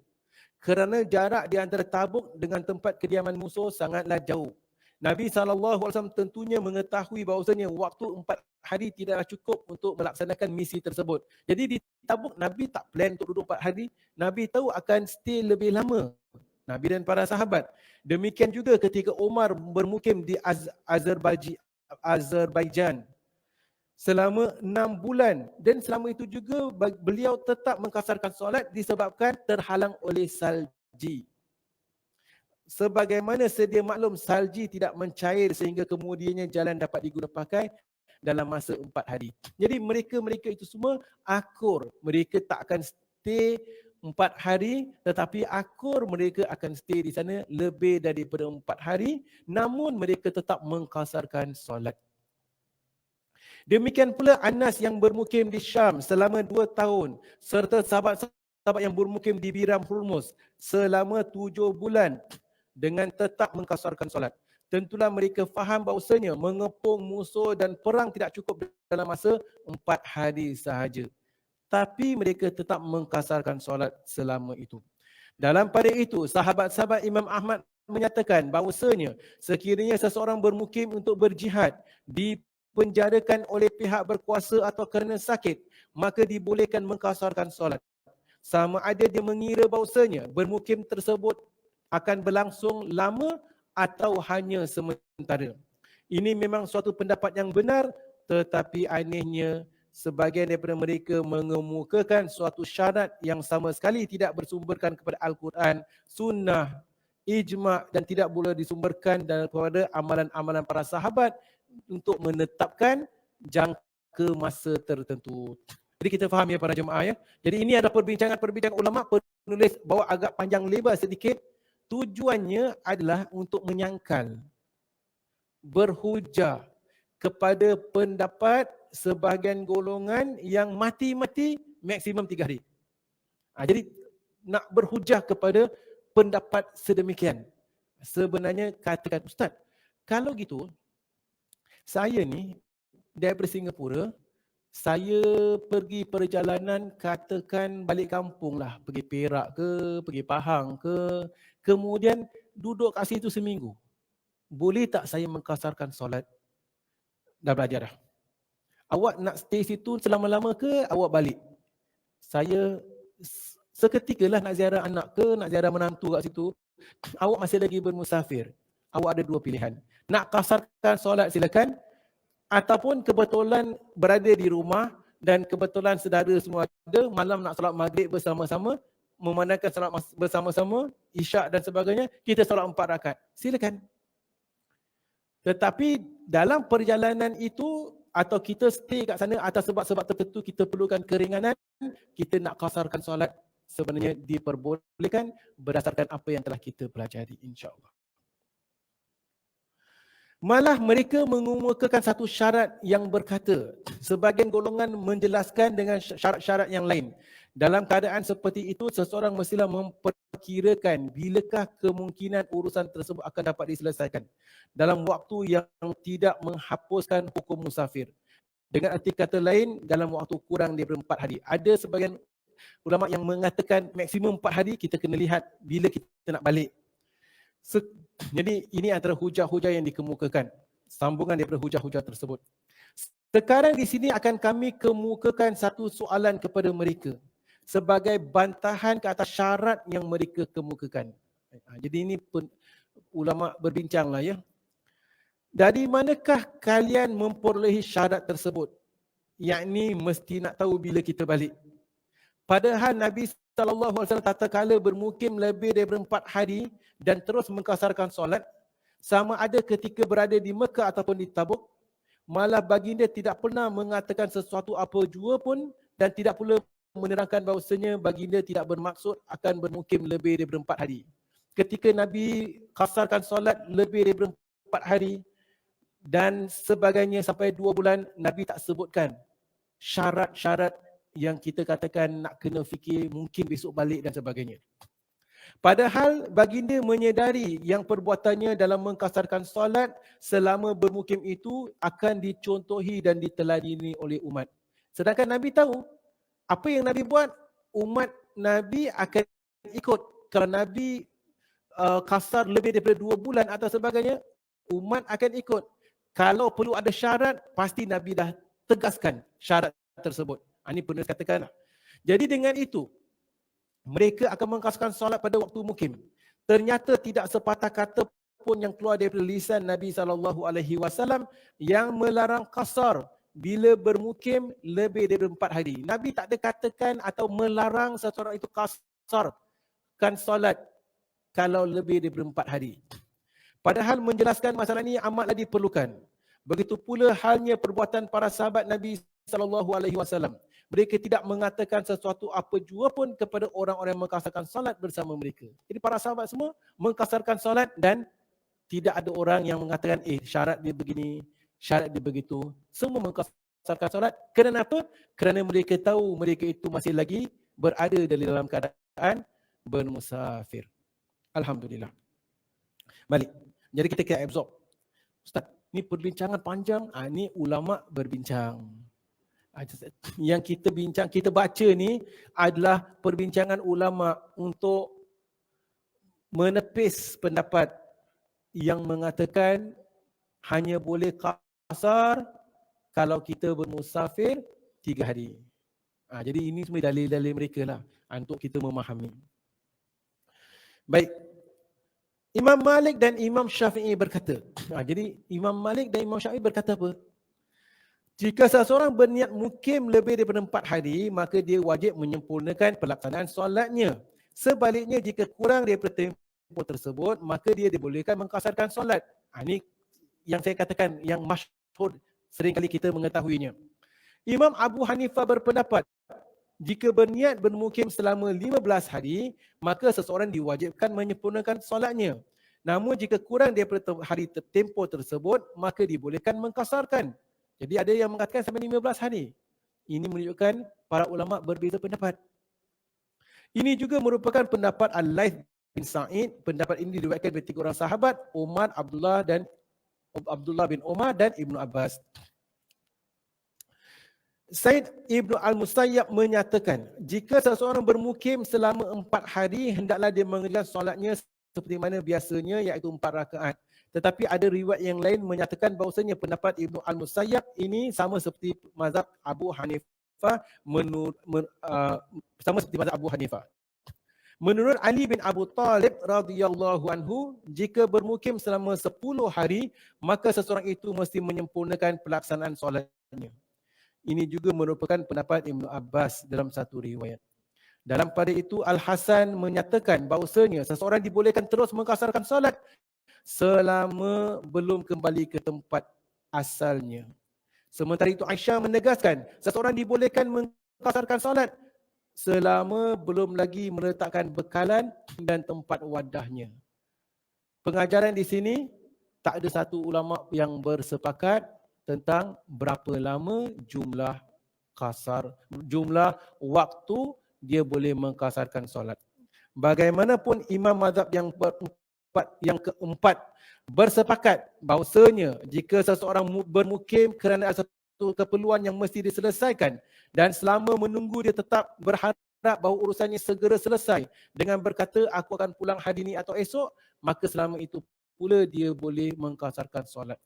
Kerana jarak di antara Tabuk dengan tempat kediaman musuh sangatlah jauh. Nabi SAW tentunya mengetahui bahawasanya waktu 4 hari tidaklah cukup untuk melaksanakan misi tersebut. Jadi di Tabuk Nabi tak plan untuk duduk 4 hari. Nabi tahu akan stay lebih lama. Nabi dan para sahabat. Demikian juga ketika Umar bermukim di Azerbaijan selama 6 bulan dan selama itu juga beliau tetap mengkasarkan solat disebabkan terhalang oleh salji. Sebagaimana sedia maklum, salji tidak mencair sehingga kemudiannya jalan dapat digunakan pakai dalam masa 4 hari. Jadi mereka itu semua akur. Mereka tak akan stay 4 hari, tetapi akur mereka akan stay di sana lebih daripada 4 hari, namun mereka tetap mengkasarkan solat. Demikian pula Anas yang bermukim di Syam selama 2 tahun serta sahabat-sahabat yang bermukim di Biram Hurmuz selama 7 bulan dengan tetap mengkasarkan solat. Tentulah mereka faham bahawasanya mengepung musuh dan perang tidak cukup dalam masa 4 hari sahaja. Tapi mereka tetap mengkasarkan solat selama itu. Dalam pada itu, sahabat-sahabat Imam Ahmad menyatakan bahawasanya sekiranya seseorang bermukim untuk berjihad, dipenjarakan oleh pihak berkuasa atau kerana sakit, maka dibolehkan mengkasarkan solat. Sama ada dia mengira bahawasanya bermukim tersebut akan berlangsung lama atau hanya sementara. Ini memang suatu pendapat yang benar, tetapi anehnya sebagian daripada mereka mengemukakan suatu syarat yang sama sekali tidak bersumberkan kepada Al-Quran, sunnah ijma' dan tidak boleh disumberkan daripada amalan-amalan para sahabat untuk menetapkan jangka masa tertentu. Jadi kita faham ya para jemaah ya. Jadi ini adalah perbincangan ulama, penulis bawa agak panjang lebar sedikit. Tujuannya adalah untuk menyangkal, berhujah kepada pendapat sebahagian golongan yang mati-mati maksimum 3 hari. Jadi nak berhujah kepada pendapat sedemikian. Sebenarnya katakan, Ustaz, kalau gitu, saya ni daripada Singapura, saya pergi perjalanan katakan balik kampung lah, pergi Perak ke, pergi Pahang ke, kemudian duduk kat situ seminggu. Boleh tak saya mengkasarkan solat? Dah belajar dah. Awak nak stay situ selama-lama ke awak balik? Saya seketika lah nak ziarah anak ke, nak ziarah menantu kat situ. Awak masih lagi bermusafir. Awak ada 2 pilihan. Nak kasarkan solat silakan, ataupun kebetulan berada di rumah dan kebetulan saudara semua ada, malam nak solat maghrib bersama-sama, memandangkan solat bersama-sama, isyak dan sebagainya, kita solat 4 rakaat. Silakan. Tetapi dalam perjalanan itu atau kita stay kat sana atas sebab-sebab tertentu, kita perlukan keringanan, kita nak kasarkan solat, sebenarnya diperbolehkan berdasarkan apa yang telah kita pelajari, insya-Allah. Malah mereka mengemukakan satu syarat yang berkata, sebahagian golongan menjelaskan dengan syarat-syarat yang lain. Dalam keadaan seperti itu, seseorang mestilah memperkirakan bilakah kemungkinan urusan tersebut akan dapat diselesaikan dalam waktu yang tidak menghapuskan hukum musafir. Dengan arti kata lain, dalam waktu kurang daripada 4 hari. Ada sebahagian ulama yang mengatakan maksimum 4 hari, kita kena lihat bila kita nak balik. Jadi ini antara hujah-hujah yang dikemukakan, sambungan daripada hujah-hujah tersebut. Sekarang di sini akan kami kemukakan satu soalan kepada mereka sebagai bantahan ke atas syarat yang mereka kemukakan. Jadi ini pun ulama berbincanglah ya. Dari manakah kalian memperolehi syarat tersebut? Yakni mesti nak tahu bila kita balik. Padahal Nabi SAW tatkala bermukim lebih daripada 4 hari dan terus mengkasarkan solat, sama ada ketika berada di Mekah ataupun di Tabuk, malah baginda tidak pernah mengatakan sesuatu apa jua pun dan tidak pula menerangkan bahawasanya baginda tidak bermaksud akan bermukim lebih daripada 4 hari. Ketika Nabi kasarkan solat lebih daripada 4 hari dan sebagainya sampai 2 bulan, Nabi tak sebutkan syarat-syarat yang kita katakan nak kena fikir mungkin besok balik dan sebagainya. Padahal baginda menyedari yang perbuatannya dalam mengkasarkan solat selama bermukim itu akan dicontohi dan diteladani oleh umat. Sedangkan Nabi tahu apa yang Nabi buat, umat Nabi akan ikut. Kalau Nabi kasar lebih daripada 2 bulan atau sebagainya, umat akan ikut. Kalau perlu ada syarat, pasti Nabi dah tegaskan syarat tersebut. Ini penulis katakan. Jadi dengan itu, mereka akan mengkasarkan solat pada waktu mukim. Ternyata tidak sepatah kata pun yang keluar daripada lisan Nabi SAW yang melarang kasar bila bermukim lebih daripada 4 hari. Nabi tak ada katakan atau melarang seseorang itu kasarkan solat kalau lebih daripada 4 hari. Padahal menjelaskan masalah ini amatlah diperlukan. Begitu pula halnya perbuatan para sahabat Nabi SAW. Mereka tidak mengatakan sesuatu apa jua pun kepada orang-orang yang mengkasarkan solat bersama mereka. Jadi para sahabat semua mengkasarkan solat dan tidak ada orang yang mengatakan syarat dia begini, syarat dia begitu. Semua mengkasarkan solat. Kerana apa? Kerana mereka tahu mereka itu masih lagi berada dalam keadaan bermusafir. Alhamdulillah. Balik. Jadi kita kena absorb. Ustaz, ni perbincangan panjang. Ni ulama berbincang. Yang kita bincang, kita baca ni adalah perbincangan ulama untuk menepis pendapat yang mengatakan hanya boleh kasar kalau kita bermusafir 3 hari. Jadi ini semua dalil-dalil mereka lah untuk kita memahami. Baik. Imam Malik dan Imam Syafi'i berkata. Jadi Imam Malik dan Imam Syafi'i berkata apa? Jika seseorang berniat mukim lebih daripada 4 hari, maka dia wajib menyempurnakan pelaksanaan solatnya. Sebaliknya, jika kurang daripada tempoh tersebut, maka dia dibolehkan mengqasarkan solat. Ini yang saya katakan, yang masyhur, seringkali kita mengetahuinya. Imam Abu Hanifah berpendapat, jika berniat bermukim selama 15 hari, maka seseorang diwajibkan menyempurnakan solatnya. Namun jika kurang daripada hari tempoh tersebut, maka dibolehkan mengqasarkan. Jadi ada yang mengatakan sampai 15 hari. Ini menunjukkan para ulama berbeza pendapat. Ini juga merupakan pendapat Al-Laits bin Sa'id. Pendapat ini diriwayatkan oleh 3 orang sahabat, Umar, Abdullah bin Umar dan Ibnu Abbas. Said Ibnu Al-Musayyab menyatakan, jika seseorang bermukim selama 4 hari, hendaklah dia mengerjakan solatnya seperti mana biasanya, iaitu 4 rakaat. Tetapi ada riwayat yang lain menyatakan bahawasanya pendapat Ibnu Al-Musayyab ini sama seperti mazhab Abu Hanifah, sama seperti mazhab Abu Hanifah. Menurut Ali bin Abu Talib radhiyallahu anhu, jika bermukim selama 10 hari, maka seseorang itu mesti menyempurnakan pelaksanaan solatnya. Ini juga merupakan pendapat Ibnu Abbas dalam satu riwayat. Dalam pada itu, Al-Hasan menyatakan bahawasanya seseorang dibolehkan terus mengqasarkan solat selama belum kembali ke tempat asalnya. Sementara itu, Aisyah menegaskan seseorang dibolehkan mengqasarkan solat selama belum lagi meletakkan bekalan dan tempat wadahnya. Pengajaran di sini, tak ada satu ulama yang bersepakat tentang berapa lama jumlah waktu dia boleh mengqasarkan solat. Bagaimanapun imam mazhab yang keempat bersepakat bahawasanya jika seseorang bermukim kerana ada satu keperluan yang mesti diselesaikan dan selama menunggu dia tetap berharap bahawa urusannya segera selesai dengan berkata aku akan pulang hari ini atau esok, maka selama itu pula dia boleh mengqasarkan solat.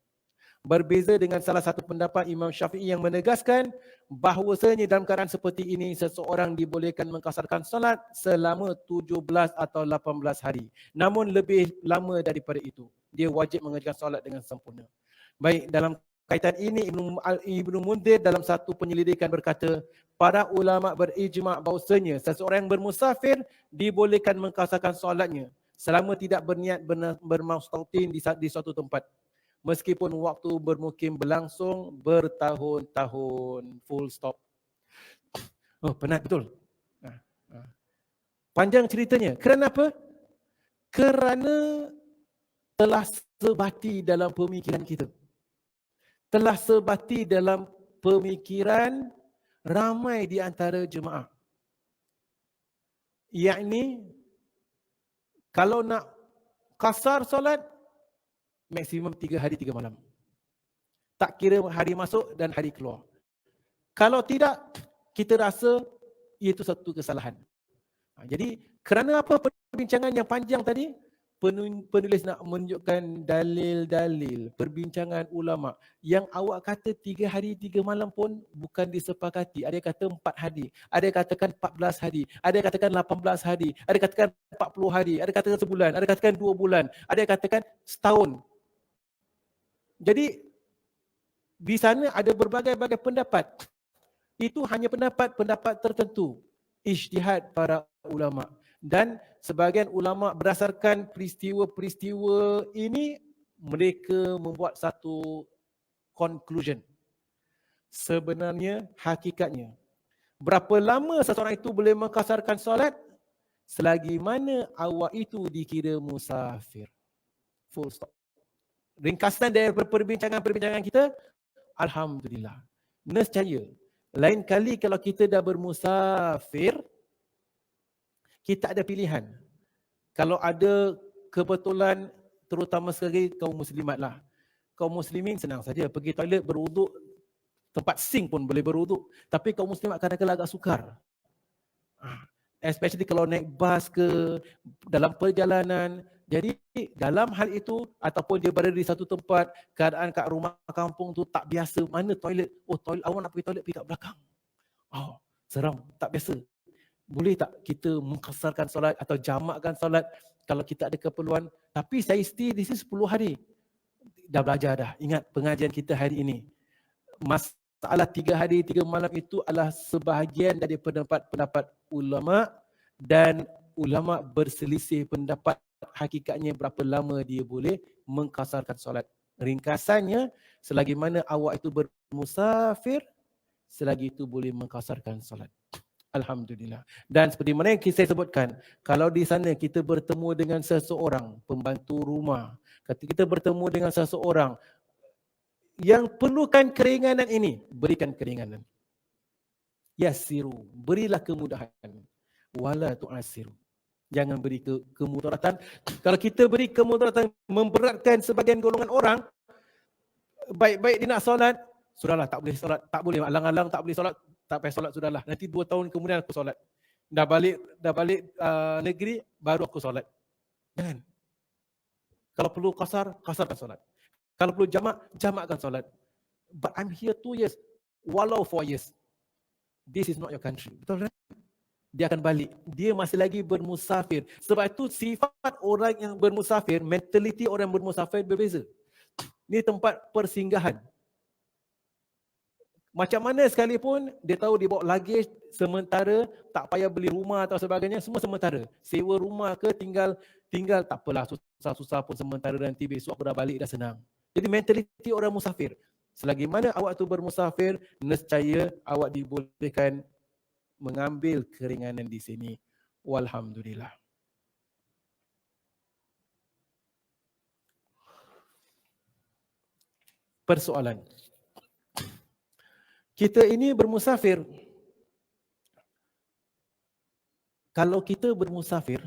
Berbeza dengan salah satu pendapat Imam Syafi'i yang menegaskan bahawasanya dalam keadaan seperti ini seseorang dibolehkan mengqasarkan solat selama 17 atau 18 hari. Namun lebih lama daripada itu, dia wajib mengerjakan solat dengan sempurna. Baik, dalam kaitan ini Ibnu Munzir dalam satu penyelidikan berkata, para ulama berijma' bahawasanya seseorang yang bermusafir dibolehkan mengqasarkan solatnya selama tidak berniat bermustautin di suatu tempat, meskipun waktu bermukim berlangsung bertahun-tahun. Full stop. Oh, penat betul. Panjang ceritanya. Kerana apa? Kerana telah sebati dalam pemikiran kita. Telah sebati dalam pemikiran ramai di antara jemaah. Yakni, kalau nak qasar solat, maksimum 3 hari 3 malam. Tak kira hari masuk dan hari keluar. Kalau tidak, kita rasa itu satu kesalahan. Jadi kerana apa perbincangan yang panjang tadi? Penulis nak menunjukkan dalil-dalil perbincangan ulama yang awak kata 3 hari 3 malam pun bukan disepakati. Ada yang kata 4 hari, ada yang katakan 14 hari, ada yang katakan 18 hari, ada yang katakan 40 hari, ada yang katakan sebulan, ada yang katakan 2 bulan, ada yang katakan setahun. Jadi di sana ada berbagai-bagai pendapat. Itu hanya pendapat tertentu, ijtihad para ulama. Dan sebahagian ulama berdasarkan peristiwa-peristiwa ini, mereka membuat satu conclusion. Sebenarnya hakikatnya, berapa lama seseorang itu boleh mengqasarkan solat? Selagi mana awak itu dikira musafir. Full stop. Ringkasan dari perbincangan-perbincangan kita, alhamdulillah. Nescaya, lain kali kalau kita dah bermusafir, kita ada pilihan. Kalau ada kebetulan, terutama sekali kaum muslimat lah. Kaum muslimin senang saja pergi toilet berwuduk, tempat sink pun boleh berwuduk. Tapi kaum muslimat kadang-kadang agak sukar. Especially kalau naik bas ke, dalam perjalanan. Jadi dalam hal itu, ataupun dia berada di satu tempat, keadaan kat rumah kampung tu tak biasa, mana toilet? Oh, toilet, awak nak pergi toilet, pergi kat belakang. Oh, seram, tak biasa. Boleh tak kita mengqasarkan solat atau jamakkan solat kalau kita ada keperluan? Tapi saya stay di sini 10 hari. Dah belajar dah. Ingat pengajian kita hari ini. Masalah 3 hari 3 malam itu adalah sebahagian dari pendapat ulama, dan ulama berselisih pendapat hakikatnya berapa lama dia boleh mengqasarkan solat. Ringkasannya, selagi mana awak itu bermusafir, selagi itu boleh mengqasarkan solat. Alhamdulillah. Dan seperti mana yang saya sebutkan, kalau di sana kita bertemu dengan seseorang, pembantu rumah, kita bertemu dengan seseorang yang perlukan keringanan ini, berikan keringanan. Yassiru, berilah kemudahan. Wala tu'asiru. Jangan beri kemudaratan. Kalau kita beri kemudaratan, memberatkan sebagian golongan orang, baik-baik dia nak solat, sudahlah tak boleh solat, tak boleh, alang-alang tak boleh solat, tak payah solat, sudahlah. Nanti 2 tahun kemudian aku solat. Dah balik negeri, baru aku solat. Jangan. Kalau perlu kasarkan solat. Kalau perlu jamakkan solat. But I'm here 2 years, walau 4 years. This is not your country. Betul kan? Dia akan balik. Dia masih lagi bermusafir. Sebab itu sifat orang yang bermusafir, mentaliti orang yang bermusafir berbeza. Ini tempat persinggahan. Macam mana sekalipun, dia tahu dia bawa luggage sementara, tak payah beli rumah atau sebagainya, semua sementara. Sewa rumah ke tinggal tak apalah, susah-susah pun sementara, nanti besok aku dah balik, dah senang. Jadi mentaliti orang musafir. Selagi mana awak tu bermusafir, nescaya awak dibolehkan mengambil keringanan di sini. Walhamdulillah. Persoalan. Kita ini bermusafir. Kalau kita bermusafir,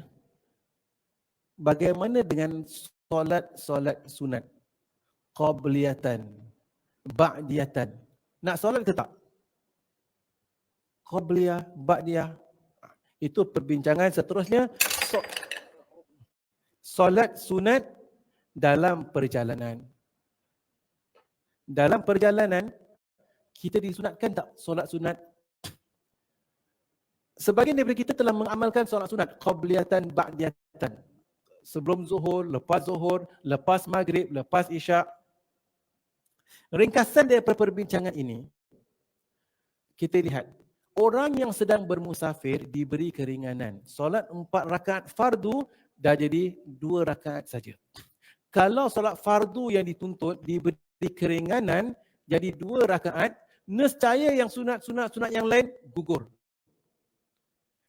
bagaimana dengan solat sunat? Qabliyatan, ba'diyatan. Nak solat ke tak? Qabliyah, ba'diyah. Itu perbincangan seterusnya. Solat sunat dalam perjalanan. Dalam perjalanan, kita disunatkan tak solat sunat? Sebagian daripada kita telah mengamalkan solat sunat qabliyatan, ba'diyatan. Sebelum zuhur, lepas maghrib, lepas isyak. Ringkasan daripada perbincangan ini, kita lihat, orang yang sedang bermusafir diberi keringanan. Solat 4 rakaat fardu dah jadi 2 rakaat saja. Kalau solat fardu yang dituntut diberi keringanan jadi 2 rakaat, nescaya yang sunat yang lain gugur.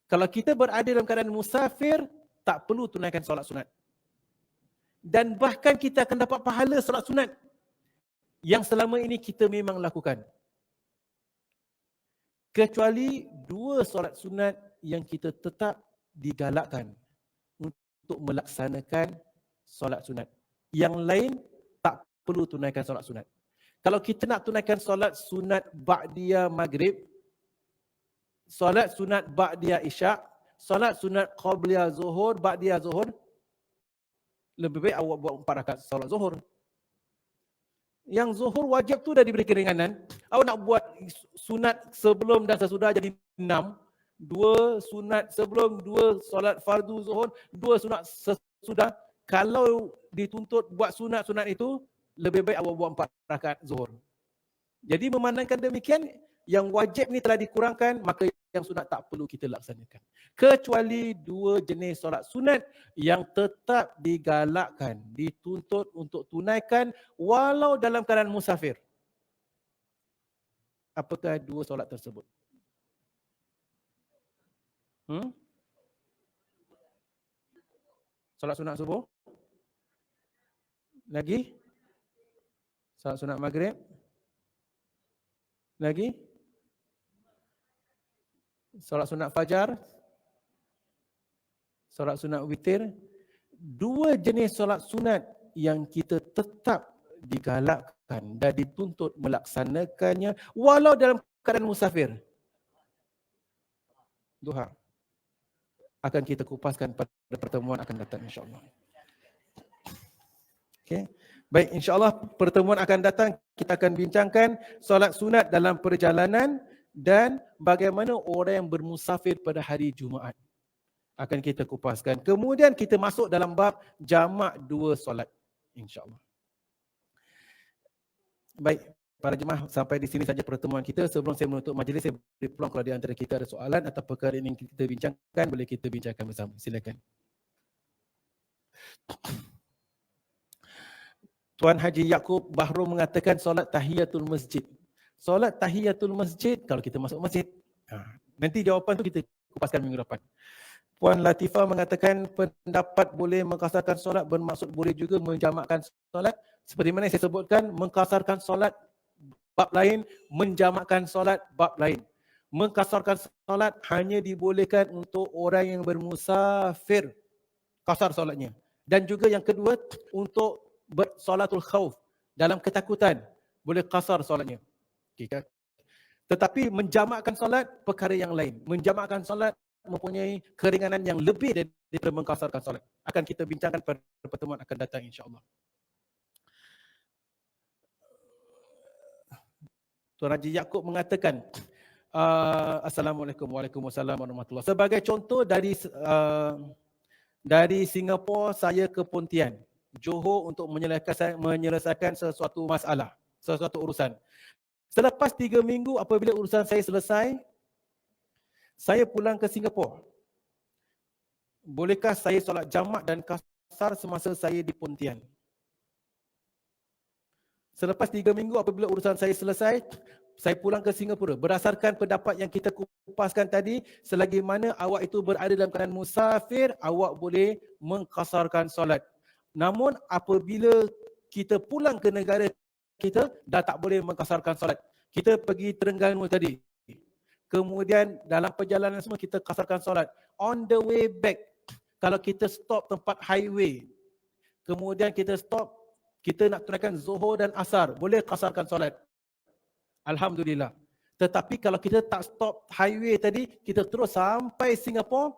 Kalau kita berada dalam keadaan musafir, tak perlu tunaikan solat sunat. Dan bahkan kita akan dapat pahala solat sunat yang selama ini kita memang lakukan. Kecuali 2 solat sunat yang kita tetap digalakkan untuk melaksanakan solat sunat. Yang lain tak perlu tunaikan solat sunat. Kalau kita nak tunaikan solat sunat ba'diyah maghrib, solat sunat ba'diyah isyak, solat sunat qabliyah zuhur, ba'diyah zuhur, lebih baik awak buat 4 rakaat solat zuhur. Yang zuhur wajib tu dah diberi keringanan. Awak nak buat sunat sebelum dan sesudah jadi 6. 2 sunat sebelum, 2 solat fardu zuhur, 2 sunat sesudah. Kalau dituntut buat sunat-sunat itu, lebih baik awak buat 4 rakaat zuhur. Jadi memandangkan demikian, yang wajib ni telah dikurangkan, maka yang sunat tak perlu kita laksanakan. Kecuali 2 jenis solat sunat yang tetap digalakkan, dituntut untuk tunaikan walau dalam keadaan musafir. Apakah 2 solat tersebut? Solat sunat subuh? Lagi? Solat sunat maghrib? Lagi? Solat sunat fajar? Solat sunat witir? 2 jenis solat sunat yang kita tetap digalakkan dan dituntut melaksanakannya walau dalam keadaan musafir. Duha. Akan kita kupaskan pada pertemuan akan datang, insyaAllah. Okay. Baik, insyaAllah pertemuan akan datang kita akan bincangkan solat sunat dalam perjalanan dan bagaimana orang yang bermusafir pada hari Jumaat. Akan kita kupaskan. Kemudian kita masuk dalam bab jamak 2 solat, insyaAllah. Baik, para jemaah, sampai di sini saja pertemuan kita. Sebelum saya menutup majlis, saya beri peluang kalau di antara kita ada soalan atau perkara yang kita bincangkan, boleh kita bincangkan bersama. Silakan. Tuan Haji Yaakob Bahrul mengatakan solat tahiyatul masjid. Solat tahiyatul masjid kalau kita masuk masjid. Nanti jawapan tu kita kupaskan minggu depan. Puan Latifah mengatakan pendapat boleh mengkasarkan solat bermaksud boleh juga menjamakkan solat. Seperti mana saya sebutkan, mengkasarkan solat bab lain, menjamakkan solat bab lain. Mengkasarkan solat hanya dibolehkan untuk orang yang bermusafir, kasar solatnya. Dan juga yang kedua, untuk bersolatul khauf, dalam ketakutan, boleh kasar solatnya. Okay. Tetapi menjamakkan solat perkara yang lain. Menjamakkan solat mempunyai keringanan yang lebih daripada mengkasarkan solat. Akan kita bincangkan pada pertemuan akan datang insya-Allah. Tuan Haji Yaakob mengatakan, Assalamualaikum Waalaikumsalam warahmatullahi. Sebagai contoh dari Singapura saya ke Pontian, Johor untuk menyelesaikan sesuatu masalah, sesuatu urusan. Selepas 3 minggu apabila urusan saya selesai, saya pulang ke Singapura. Bolehkah saya solat jamak dan kasar semasa saya di Pontian? Selepas 3 minggu apabila urusan saya selesai, saya pulang ke Singapura. Berdasarkan pendapat yang kita kupaskan tadi, selagi mana awak itu berada dalam keadaan musafir, awak boleh mengkasarkan solat. Namun apabila kita pulang ke negara kita, dah tak boleh mengkasarkan solat. Kita pergi Terengganu tadi, kemudian dalam perjalanan semua kita kasarkan solat. On the way back, kalau kita stop tempat highway, kemudian kita stop, kita nak tunaikan Zuhur dan Asar, boleh kasarkan solat. Alhamdulillah. Tetapi kalau kita tak stop highway tadi, kita terus sampai Singapura,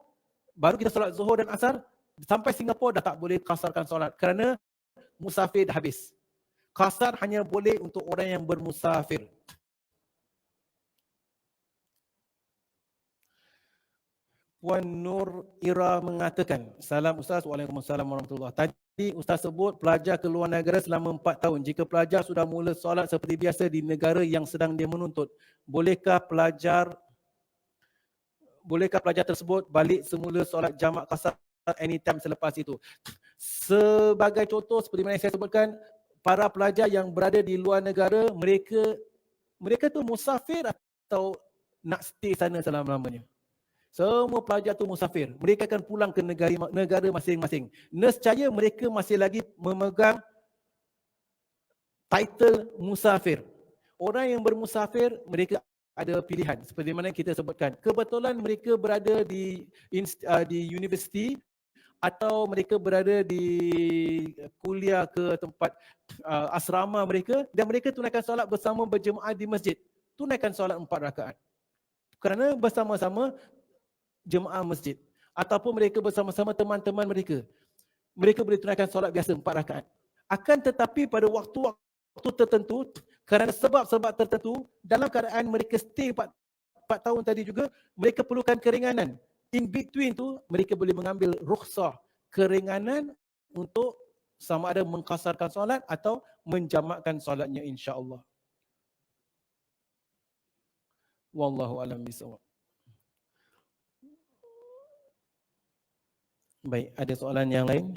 baru kita solat Zuhur dan Asar, sampai Singapura dah tak boleh kasarkan solat kerana musafir dah habis. Kasar hanya boleh untuk orang yang bermusafir. Puan Nur Ira mengatakan, Salam Ustaz, Waalaikumsalam warahmatullahi. Tadi Ustaz sebut pelajar ke luar negara selama 4 tahun. Jika pelajar sudah mula solat seperti biasa di negara yang sedang dia menuntut, bolehkah pelajar tersebut balik semula solat jamak kasar anytime selepas itu? Sebagai contoh, seperti mana saya sebutkan, para pelajar yang berada di luar negara, mereka tu musafir atau nak stay sana selama-lamanya? Semua pelajar tu musafir. Mereka akan pulang ke negara masing-masing. Nescaya mereka masih lagi memegang title musafir. Orang yang bermusafir, mereka ada pilihan. Seperti mana kita sebutkan. Kebetulan mereka berada di universiti atau mereka berada di kuliah ke tempat asrama mereka dan mereka tunaikan solat bersama berjemaah di masjid. Tunaikan solat 4 rakaat. Kerana bersama-sama jemaah masjid ataupun mereka bersama-sama teman-teman mereka, mereka boleh tunaikan solat biasa 4 rakaat. Akan tetapi pada waktu tertentu, kerana sebab-sebab tertentu, dalam keadaan mereka stay 4 tahun tadi juga, mereka perlukan keringanan. In between tu, mereka boleh mengambil rukhsah, keringanan untuk sama ada mengkasarkan solat atau menjamakkan solatnya, insya-Allah. Wallahu a'lam bishawab. Baik, ada soalan yang lain?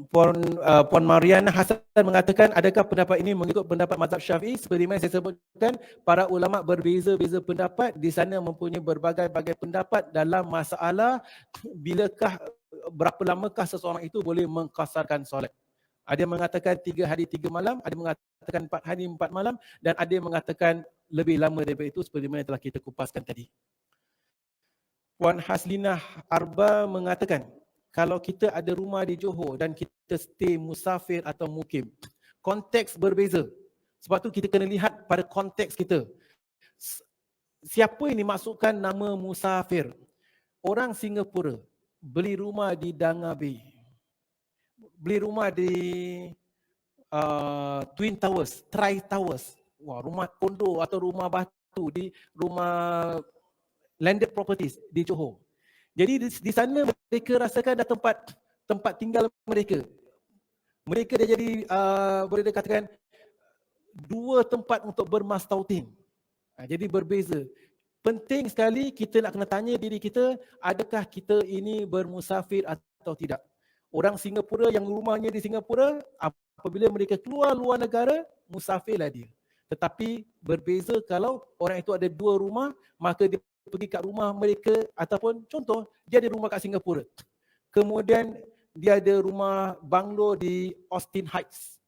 Puan Mariana Hasan mengatakan, adakah pendapat ini mengikut pendapat mazhab Syafi'i? Seperti mana saya sebutkan, para ulama berbeza-beza pendapat, di sana mempunyai berbagai-bagai pendapat dalam masalah berapa lamakah seseorang itu boleh mengkasarkan solat. Ada yang mengatakan 3 hari 3 malam, ada yang mengatakan 4 hari 4 malam, dan ada yang mengatakan lebih lama daripada itu seperti mana telah kita kupaskan tadi. Puan Haslinah Arba mengatakan, kalau kita ada rumah di Johor dan kita stay musafir atau mukim, konteks berbeza. Sebab tu kita kena lihat pada konteks kita. Siapa yang dimaksudkan nama musafir? Orang Singapura beli rumah di Danga Bay, beli rumah di Twin Towers, Tri Towers, rumah kondo atau rumah batu di rumah landed properties di Johor. Jadi di sana mereka rasakan dah tempat tinggal mereka. Mereka dah jadi boleh dikatakan 2 tempat untuk bermastautin. Jadi berbeza. Penting sekali kita nak kena tanya diri kita, adakah kita ini bermusafir atau tidak. Orang Singapura yang rumahnya di Singapura, apabila mereka keluar luar negara, musafirlah dia. Tetapi berbeza kalau orang itu ada 2 rumah, maka dia pergi kat rumah mereka, ataupun contoh, dia ada rumah kat Singapura. Kemudian dia ada rumah banglo di Austin Heights.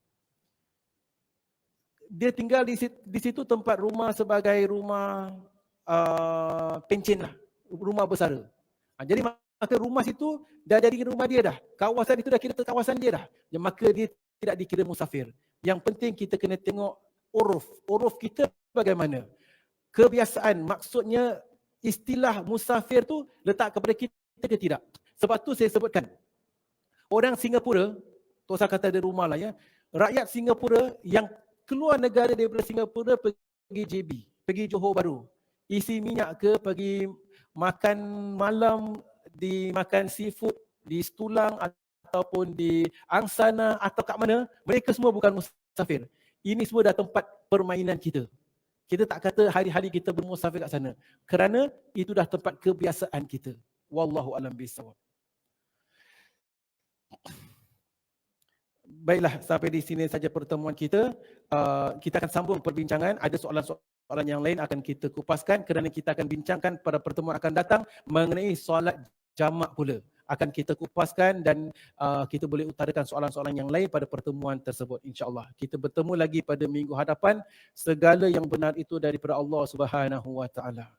Dia tinggal di situ tempat rumah sebagai rumah pencen lah, rumah bersara. Jadi maka rumah situ dah jadi rumah dia dah. Kawasan itu dah kira kawasan dia dah. Maka dia tidak dikira musafir. Yang penting kita kena tengok uruf kita bagaimana. Kebiasaan, maksudnya istilah musafir tu letak kepada kita ke tidak. Sebab tu saya sebutkan, orang Singapura, tu saya kata ada rumah lah ya, rakyat Singapura yang keluar negara daripada Singapura pergi JB, pergi Johor Bahru, isi minyak ke, pergi makan malam di makan seafood di Setulang ataupun di Angsana atau kat mana, mereka semua bukan musafir. Ini semua dah tempat permainan kita. Kita tak kata hari-hari kita bermusafir kat sana, kerana itu dah tempat kebiasaan kita. Wallahu a'lam bishawab. Baiklah, sampai di sini saja pertemuan kita. Kita akan sambung perbincangan. Ada soalan-soalan yang lain akan kita kupaskan, kerana kita akan bincangkan pada pertemuan akan datang mengenai solat jamak pula. Akan kita kupaskan dan kita boleh utarakan soalan-soalan yang lain pada pertemuan tersebut, insya-Allah. Kita bertemu lagi pada minggu hadapan. Segala yang benar itu daripada Allah Subhanahu wa taala.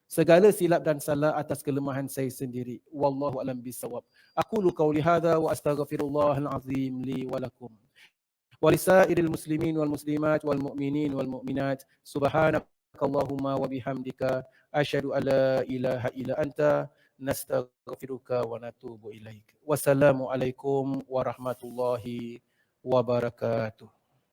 Segala silap dan salah atas kelemahan saya sendiri. Wallahu a'lam bishawab. Aqulu qawli hadza wa astaghfirullahal azim li wa lakum. Wa lisairil muslimin wal muslimat wal mu'minin wal mu'minat. Subhanakallahumma wa bihamdika asyhadu an la ilaha illa anta nastaghfiruka wa natubu ilaik. Wassalamualaikum warahmatullahi wabarakatuh.